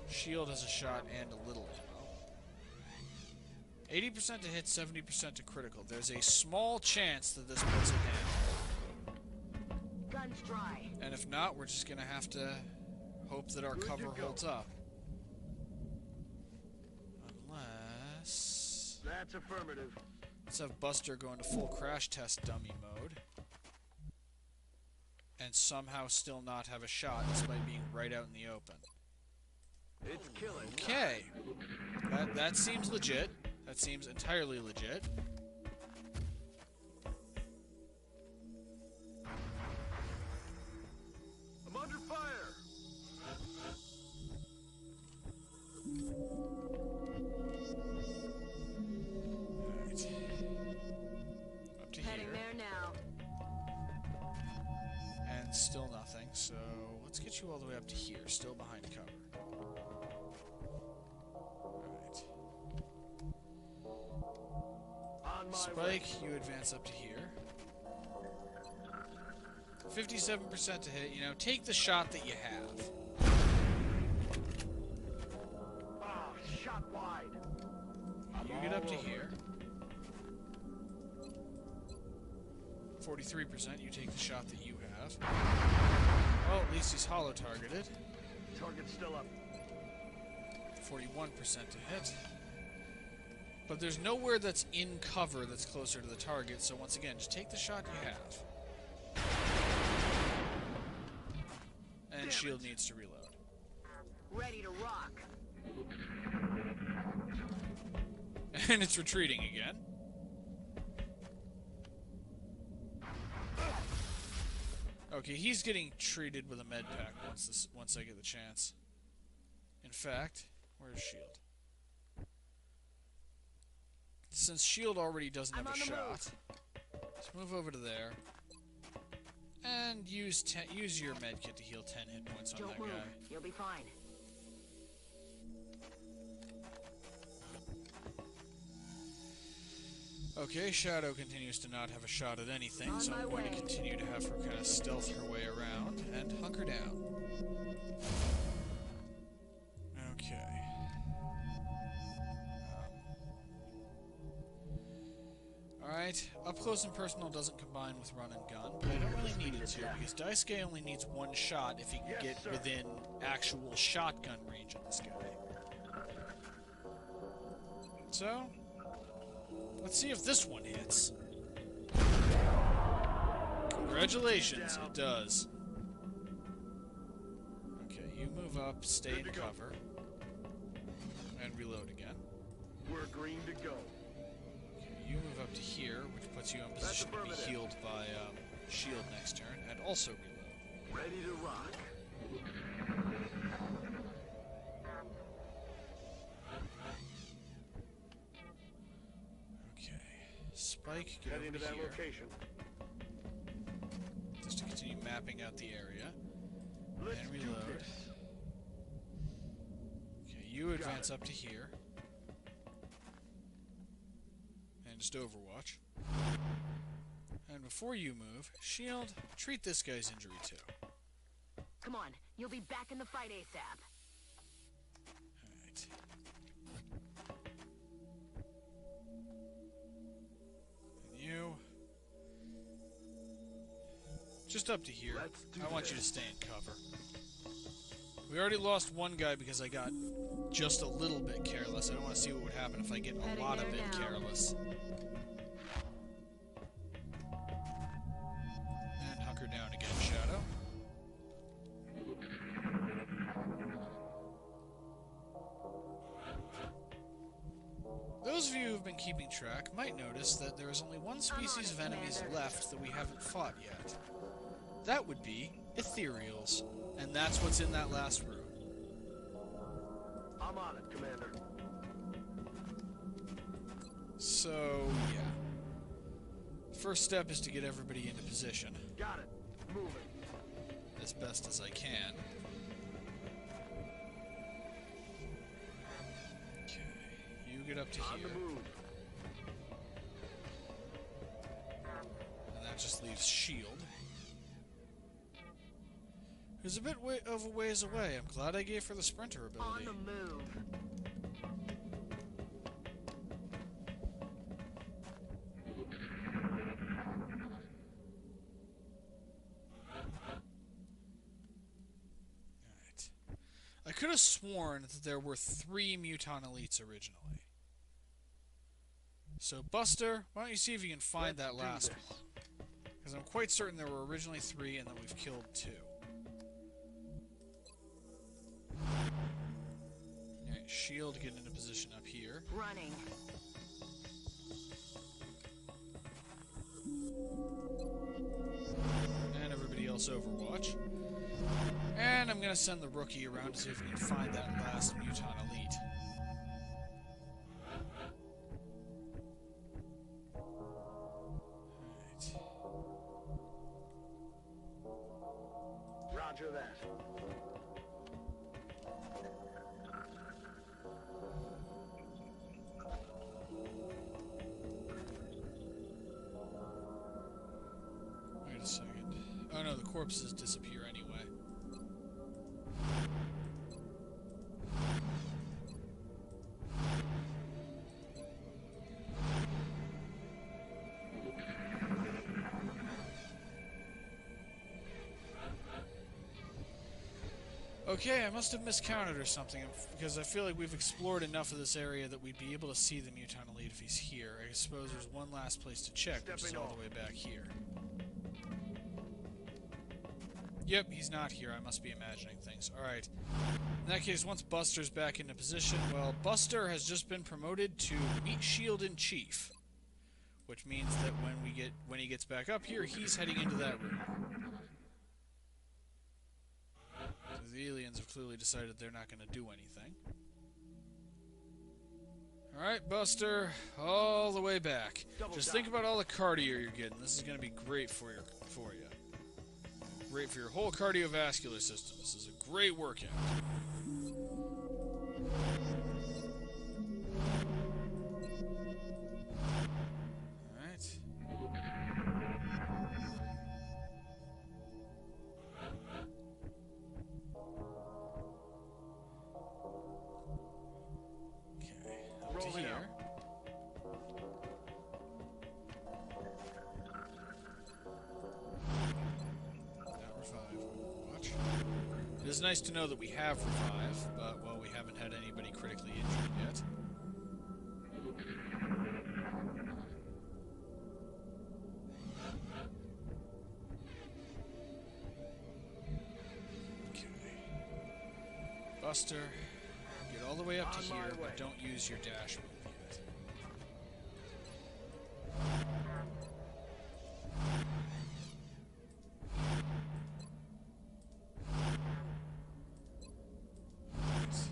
Shield has a shot and a little ammo. 80% to hit, 70% to critical. There's a small chance that this puts it down. Guns dry. And if not, we're just gonna have to hope that our Good to cover go. holds up. Unless... That's affirmative. Let's have Buster go into full crash test dummy mode. And somehow still not have a shot despite being right out in the open. It's killing. Okay. That seems legit. That seems entirely legit. I'm under fire. Alright. Up to Heading here. there now. And still nothing, so let's get you all the way up to here, still behind cover. Alright. On my way. Spike, you advance up to here. 57% to hit, you know, take the shot that you have. Ah, shot wide. You get up to here. 43%, you take the shot that you have. Oh, at least he's hollow targeted. Target's still up. 41% to hit. But there's nowhere that's in cover that's closer to the target, so once again, just take the shot you have. And shield needs to reload. Ready to rock. And it's retreating again. Okay, he's getting treated with a med pack once I get the chance. In fact, where's shield? Since shield already doesn't have I'm a on the shot, let's move over to there and use your med kit to heal 10 hit points on Don't that move. guy. You'll be fine. Okay, Shadow continues to not have a shot at anything, On so my I'm going to way. continue to have her kind of stealth her way around and hunker down. Okay. Alright, up close and personal doesn't combine with run and gun, but I don't really need it to, because Daisuke only needs one shot if he can Yes, get sir. within actual shotgun range of this guy. So, let's see if this one hits. Congratulations, it does. Okay, you move up, stay in Good to go. cover, and reload again. We're green to go. Okay, you move up to here, which puts you in That's position to be affirmative. healed by shield next turn, and also reload. Ready to rock. Spike, get Heading over to to that here. location. Just to continue mapping out the area. Let's And do reload. this. Okay, you advance up to here. And just overwatch. And before you move, Shield, treat this guy's injury too. Come on, you'll be back in the fight ASAP. Alright. And you... just up to here. Let's do I want you to this. stay in cover. We already lost one guy because I got just a little bit careless. I don't want to see what would happen if I get a Heading lot of there it now. careless. And hunker down again, Shadow. Those of you who've been keeping track might notice that there is only one species of enemies left that we haven't fought yet. That would be ethereals, and that's what's in that last room. I'm on it, Commander. So, yeah. First step is to get everybody into position Got it. Moving. as best as I can. Okay, you get up to On here, the move. and that just leaves Shield, who's a bit of a ways away. I'm glad I gave her the sprinter On ability. the move. Alright. I could have sworn that there were 3 Muton Elites originally. So, Buster, why don't you see if you can find Let's that do last this. one? Because I'm quite certain there were originally 3 and that we've killed 2. Alright, Shield, get into position up here. Running. And everybody else overwatch. And I'm gonna send the rookie around to see if we can find that last Muton Elite. Alright. Roger that. Wait a second. Oh no, the corpses disappear anyway. Okay, I must have miscounted or something, because I feel like we've explored enough of this area that we'd be able to see the Muton Elite if he's here. I suppose there's one last place to check, which is Stepping all off. the way back here. Yep, he's not here. I must be imagining things. Alright. In that case, once Buster's back into position, well, Buster has just been promoted to Meat Shield in Chief. Which means that when he gets back up here, he's heading into that room. So the aliens have clearly decided they're not going to do anything. Alright, Buster, all the way back. Double Just down. think about all the cardio you're getting. This is going to be great for you. Great for your whole cardiovascular system. This is a great workout. Alright. Okay, up to Rolling here. out. Now revive. Watch. It is nice to know that we have revive, but well, we haven't had anybody critically injured yet. Okay. Buster, get all the way up to On my here, way. but don't use your dash move yet. Nice.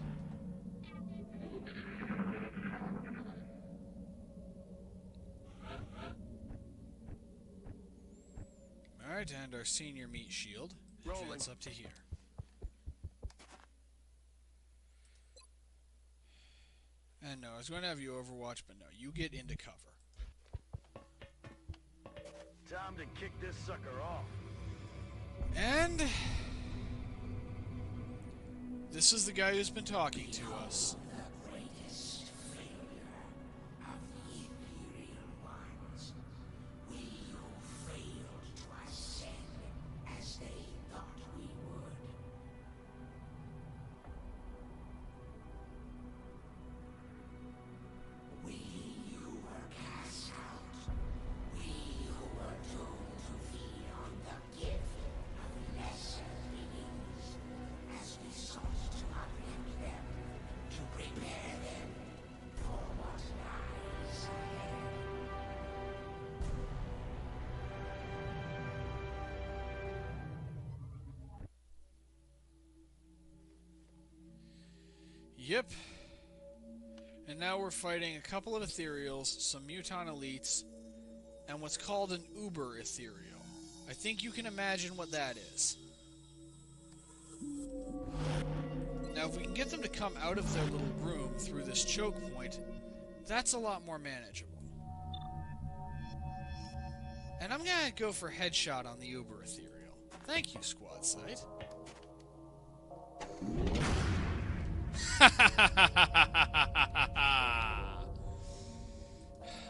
Alright, and our senior meat shield advance up to here. And no, I was going to have you overwatch, but no, you get into cover. Time to kick this sucker off. And this is the guy who's been talking to us. The greatest failure of the Imperial ones. We who failed to ascend as they thought we would. We who were cast out. We who were doomed to feed on the gift of lesser beings. As we sought to uplift them, to prepare them for what lies ahead. Yep. And now we're fighting a couple of ethereals, some muton elites, and what's called an uber ethereal. I think you can imagine what that is. Now, if we can get them to come out of their little room through this choke point, that's a lot more manageable. And I'm gonna go for headshot on the uber ethereal. Thank you, Squad Sight.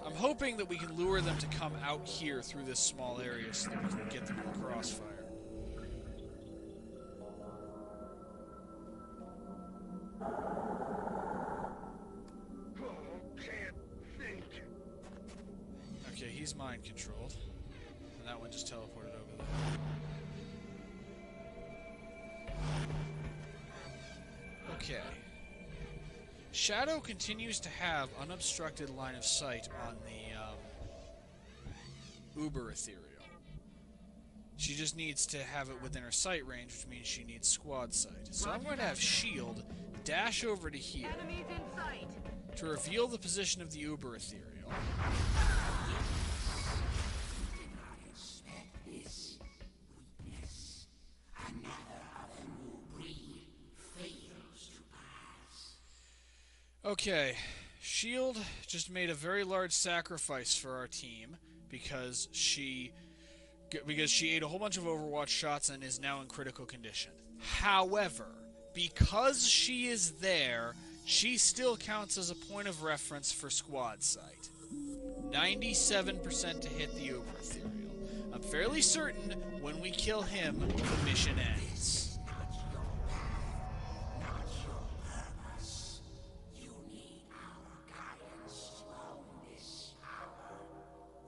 I'm hoping that we can lure them to come out here through this small area so that we can get them in the crossfire. Can't think. Okay, he's mind controlled. And that one just teleported over there. Okay. Shadow continues to have unobstructed line of sight on the Uber Ethereal. She just needs to have it within her sight range, which means she needs squad sight. So I'm going to have Shield dash over to here Enemies in sight. to reveal the position of the Uber Ethereal. Did not expect this weakness. Another of the new breed fails to pass. Okay, Shield just made a very large sacrifice for our team because she ate a whole bunch of Overwatch shots and is now in critical condition. However, because she is there, she still counts as a point of reference for squad sight. 97% to hit the Uber Ethereal. I'm fairly certain when we kill him, the mission ends. Not your path, not your purpose. You need our guidance to own this power.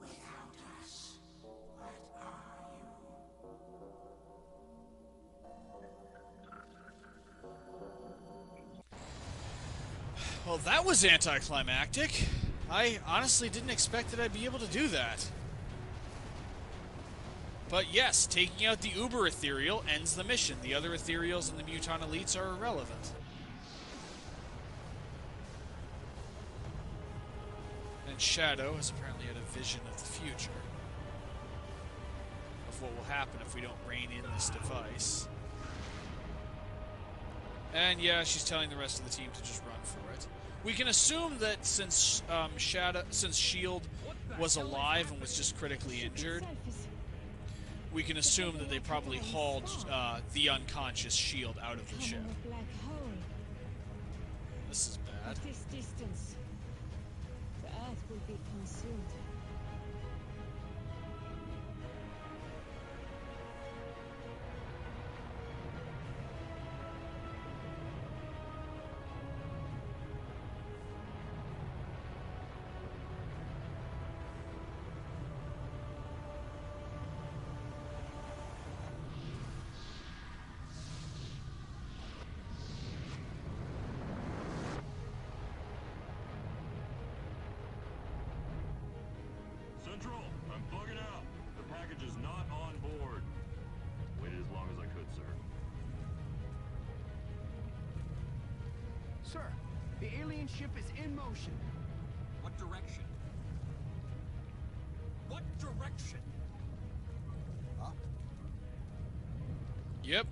Without us, what are you? Well, that was anticlimactic. I honestly didn't expect that I'd be able to do that. But yes, taking out the Uber Ethereal ends the mission. The other Ethereals and the Muton Elites are irrelevant. And Shadow has apparently had a vision of the future. Of what will happen if we don't rein in this device. And yeah, she's telling the rest of the team to just run for it. We can assume that since Shield was alive and was just critically injured, we can assume that they probably hauled the unconscious Shield out of the ship. Black hole. This is bad. At this distance, the Earth will be consumed. Central, I'm bugging out. The package is not on board. Waited as long as I could, sir. Sir, the alien ship is in motion. What direction? What direction? Huh? Yep.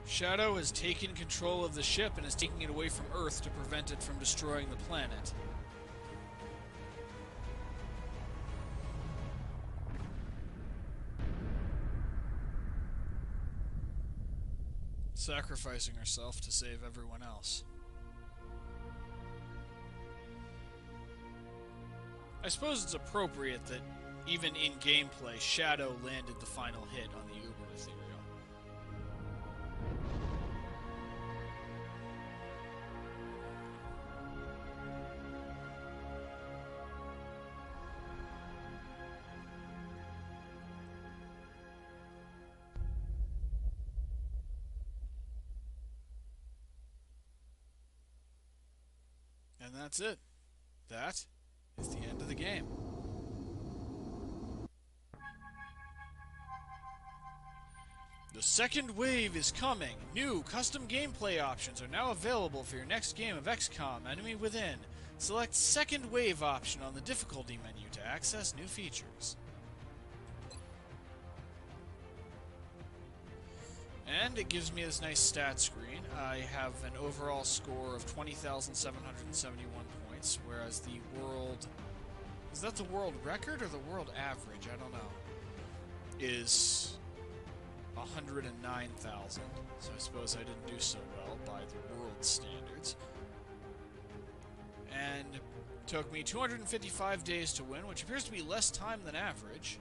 Shadow has taken control of the ship and is taking it away from Earth to prevent it from destroying the planet. Sacrificing herself to save everyone else. I suppose it's appropriate that even in gameplay, Shadow landed the final hit on the Uber Ethereal. And that's it. That is the end of the game. The second wave is coming. New custom gameplay options are now available for your next game of XCOM Enemy Within. Select second wave option on the difficulty menu to access new features. And it gives me this nice stat screen. I have an overall score of 20,771 points, whereas the world... Is that the world record or the world average? I don't know. Is 109,000. So I suppose I didn't do so well by the world standards. And it took me 255 days to win, which appears to be less time than average.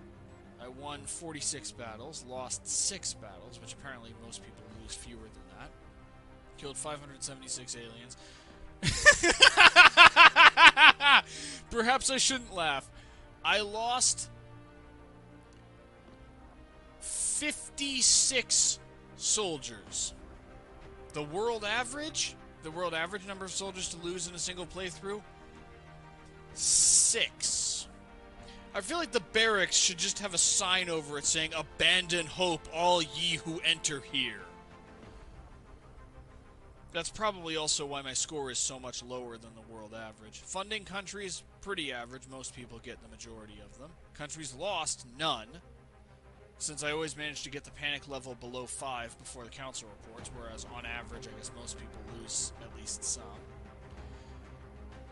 I won 46 battles, lost 6 battles, which apparently most people lose fewer than that. Killed 576 aliens. Perhaps I shouldn't laugh. I lost 56 soldiers. The world average number of soldiers to lose in a single playthrough, 6. I feel like the barracks should just have a sign over it saying, "Abandon hope, all ye who enter here." That's probably also why my score is so much lower than the world average. Funding countries, pretty average. Most people get the majority of them. Countries lost, none. Since I always manage to get the panic level below 5 before the council reports, whereas on average I guess most people lose at least some.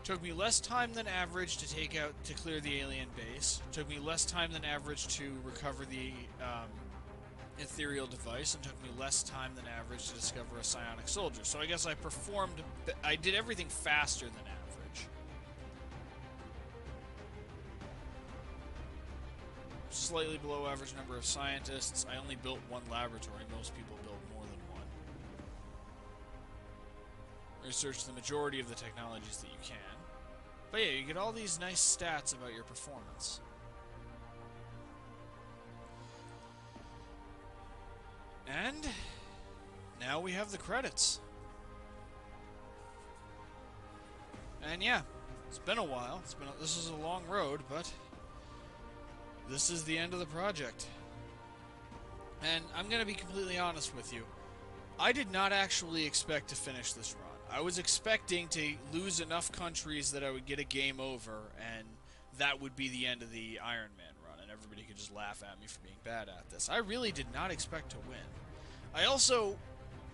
Took me less time than average to clear the alien base. Took me less time than average to recover the ethereal device, and took me less time than average to discover a psionic soldier. So I guess I did everything faster than average. Slightly below average number of scientists. I only built 1 laboratory. Most people build more than 1. Research the majority of the technologies that you can. But yeah, you get all these nice stats about your performance. And now we have the credits. And yeah, it's been a while. This is a long road, but this is the end of the project. And I'm going to be completely honest with you. I did not actually expect to finish this run. I was expecting to lose enough countries that I would get a game over, and that would be the end of the Ironman run, and everybody could just laugh at me for being bad at this. I really did not expect to win. I also,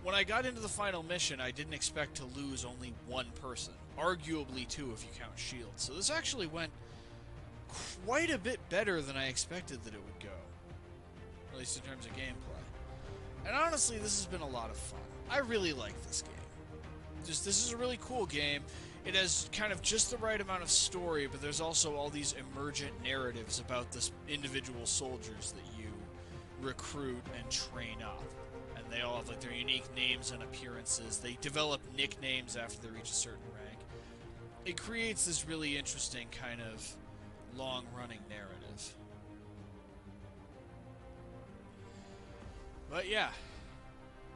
when I got into the final mission, I didn't expect to lose only 1 person. Arguably 2 if you count shields. So this actually went quite a bit better than I expected that it would go. At least in terms of gameplay. And honestly, this has been a lot of fun. I really like this game. This is a really cool game. It has kind of just the right amount of story, but there's also all these emergent narratives about the individual soldiers that you recruit and train up. And they all have like their unique names and appearances. They develop nicknames after they reach a certain rank. It creates this really interesting kind of long-running narrative. But yeah,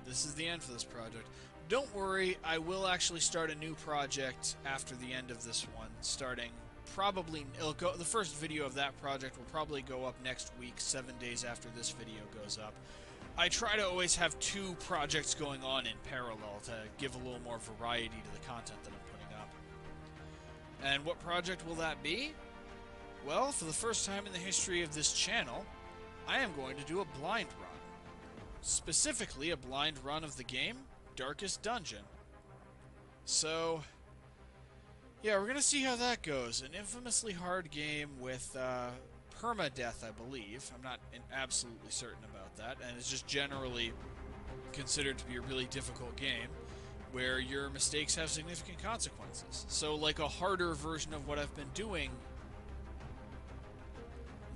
this is the end for this project. Don't worry, I will actually start a new project after the end of this one, starting probably, the first video of that project will probably go up next week, 7 days after this video goes up. I try to always have 2 projects going on in parallel to give a little more variety to the content that I'm putting up. And what project will that be? Well, for the first time in the history of this channel, I am going to do a blind run. Specifically, a blind run of the game, Darkest Dungeon. So, yeah, we're going to see how that goes. An infamously hard game with permadeath, I believe. I'm not absolutely certain about that, and it's just generally considered to be a really difficult game where your mistakes have significant consequences. So, like a harder version of what I've been doing,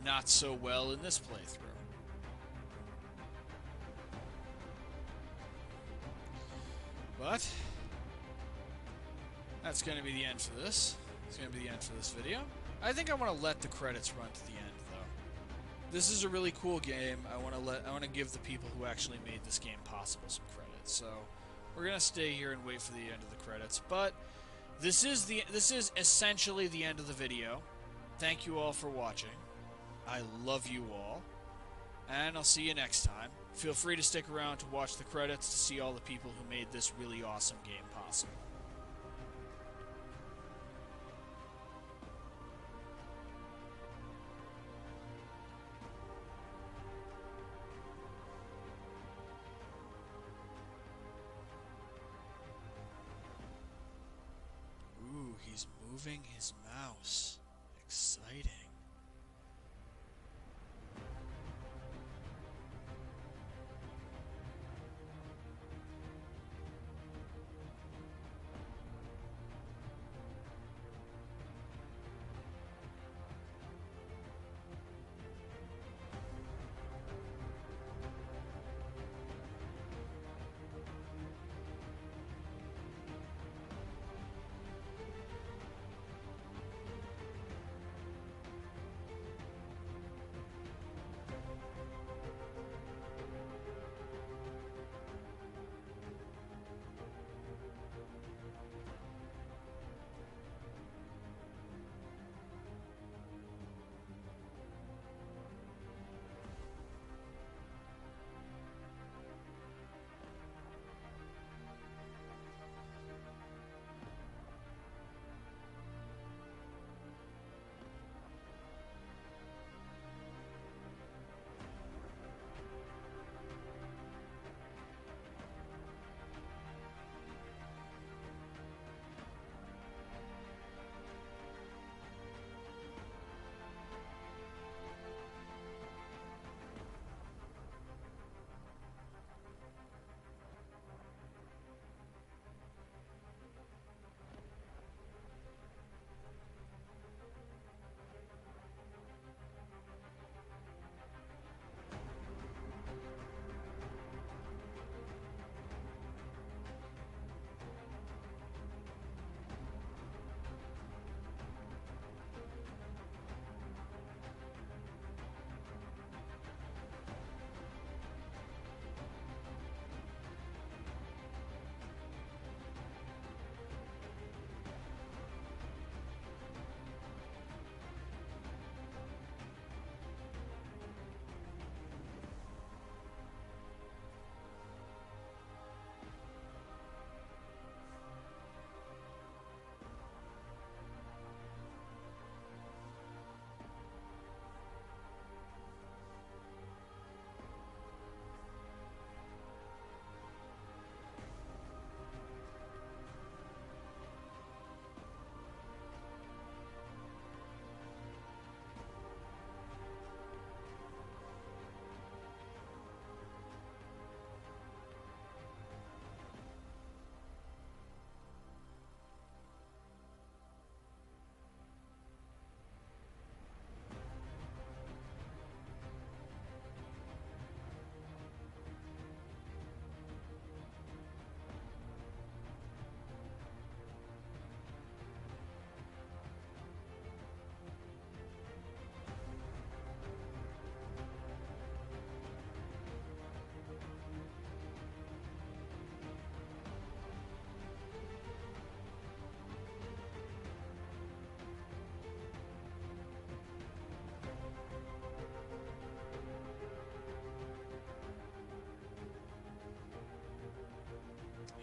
not so well in this playthrough. But that's going to be the end for this. It's going to be the end for this video. I think I want to let the credits run to the end, though. This is a really cool game. I want to give the people who actually made this game possible some credit. So we're going to stay here and wait for the end of the credits. But this is essentially the end of the video. Thank you all for watching. I love you all. And I'll see you next time. Feel free to stick around to watch the credits to see all the people who made this really awesome game possible. Ooh, he's moving his mouse. Exciting.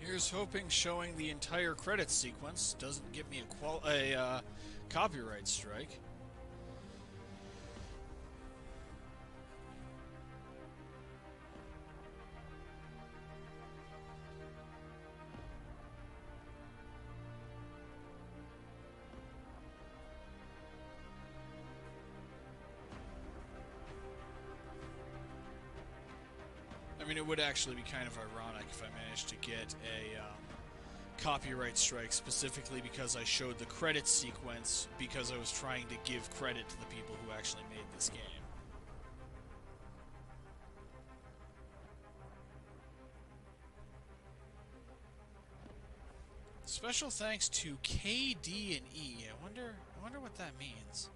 Here's hoping showing the entire credits sequence doesn't get me a copyright strike. mean, it would actually be kind of ironic if I managed to get a copyright strike specifically because I showed the credits sequence because I was trying to give credit to the people who actually made this game. Special thanks to KD and E. I wonder what that means.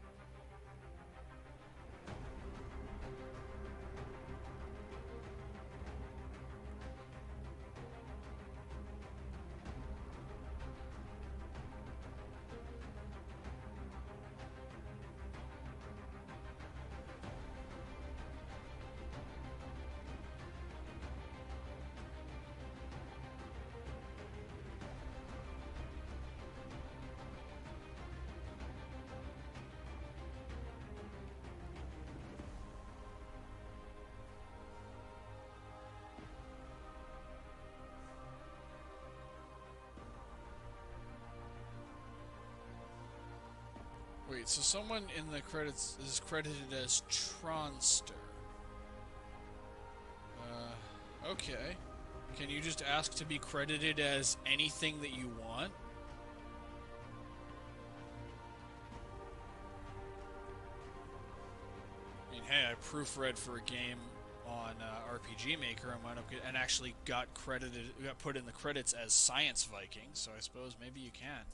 Wait, so someone in the credits is credited as Tronster. Okay. Can you just ask to be credited as anything that you want? I mean, hey, I proofread for a game on RPG Maker and wound up and actually got put in the credits as Science Viking, so I suppose maybe you can.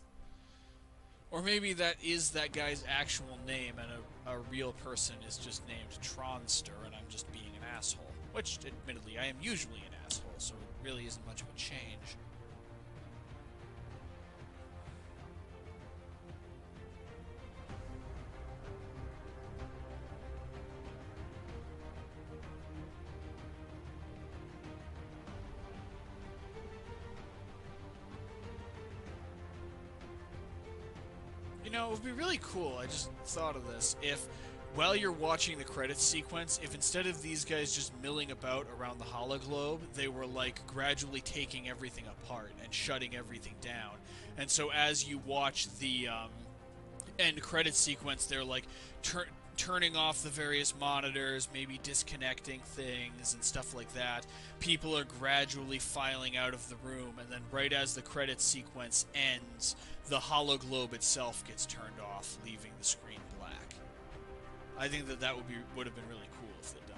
Or maybe that is that guy's actual name and a real person is just named Tronster and I'm just being an asshole. Which, admittedly, I am usually an asshole, so it really isn't much of a change. You know, it would be really cool, I just thought of this, if while you're watching the credits sequence, if instead of these guys just milling about around the hologlobe, they were like gradually taking everything apart and shutting everything down. And so as you watch the end credits sequence, they're like turning off the various monitors, maybe disconnecting things and stuff like that. People are gradually filing out of the room, and then right as the credits sequence ends, the hologlobe itself gets turned off, leaving the screen black. I think that would have been really cool if they'd done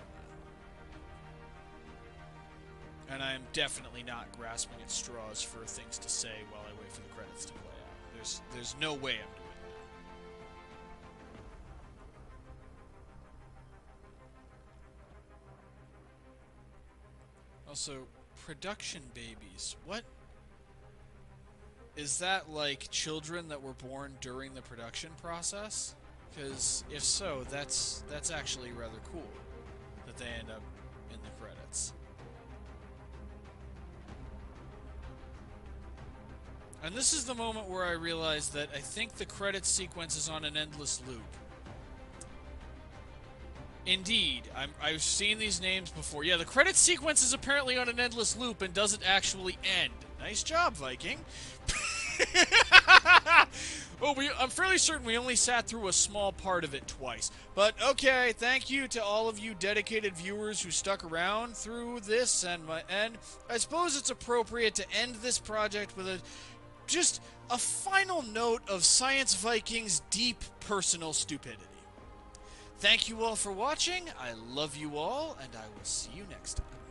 that. And I am definitely not grasping at straws for things to say while I wait for the credits to play out. There's no way I'm doing that. Also, production babies. What? Is that like children that were born during the production process? Because if so, that's actually rather cool that they end up in the credits. And this is the moment where I realize that I think the credits sequence is on an endless loop. Indeed, I've seen these names before. Yeah, the credits sequence is apparently on an endless loop and doesn't actually end. Nice job, Viking. Well, I'm fairly certain we only sat through a small part of it twice. But okay, thank you to all of you dedicated viewers who stuck around through this, and I suppose it's appropriate to end this project with just a final note of Science Viking's deep personal stupidity. Thank you all for watching, I love you all, and I will see you next time.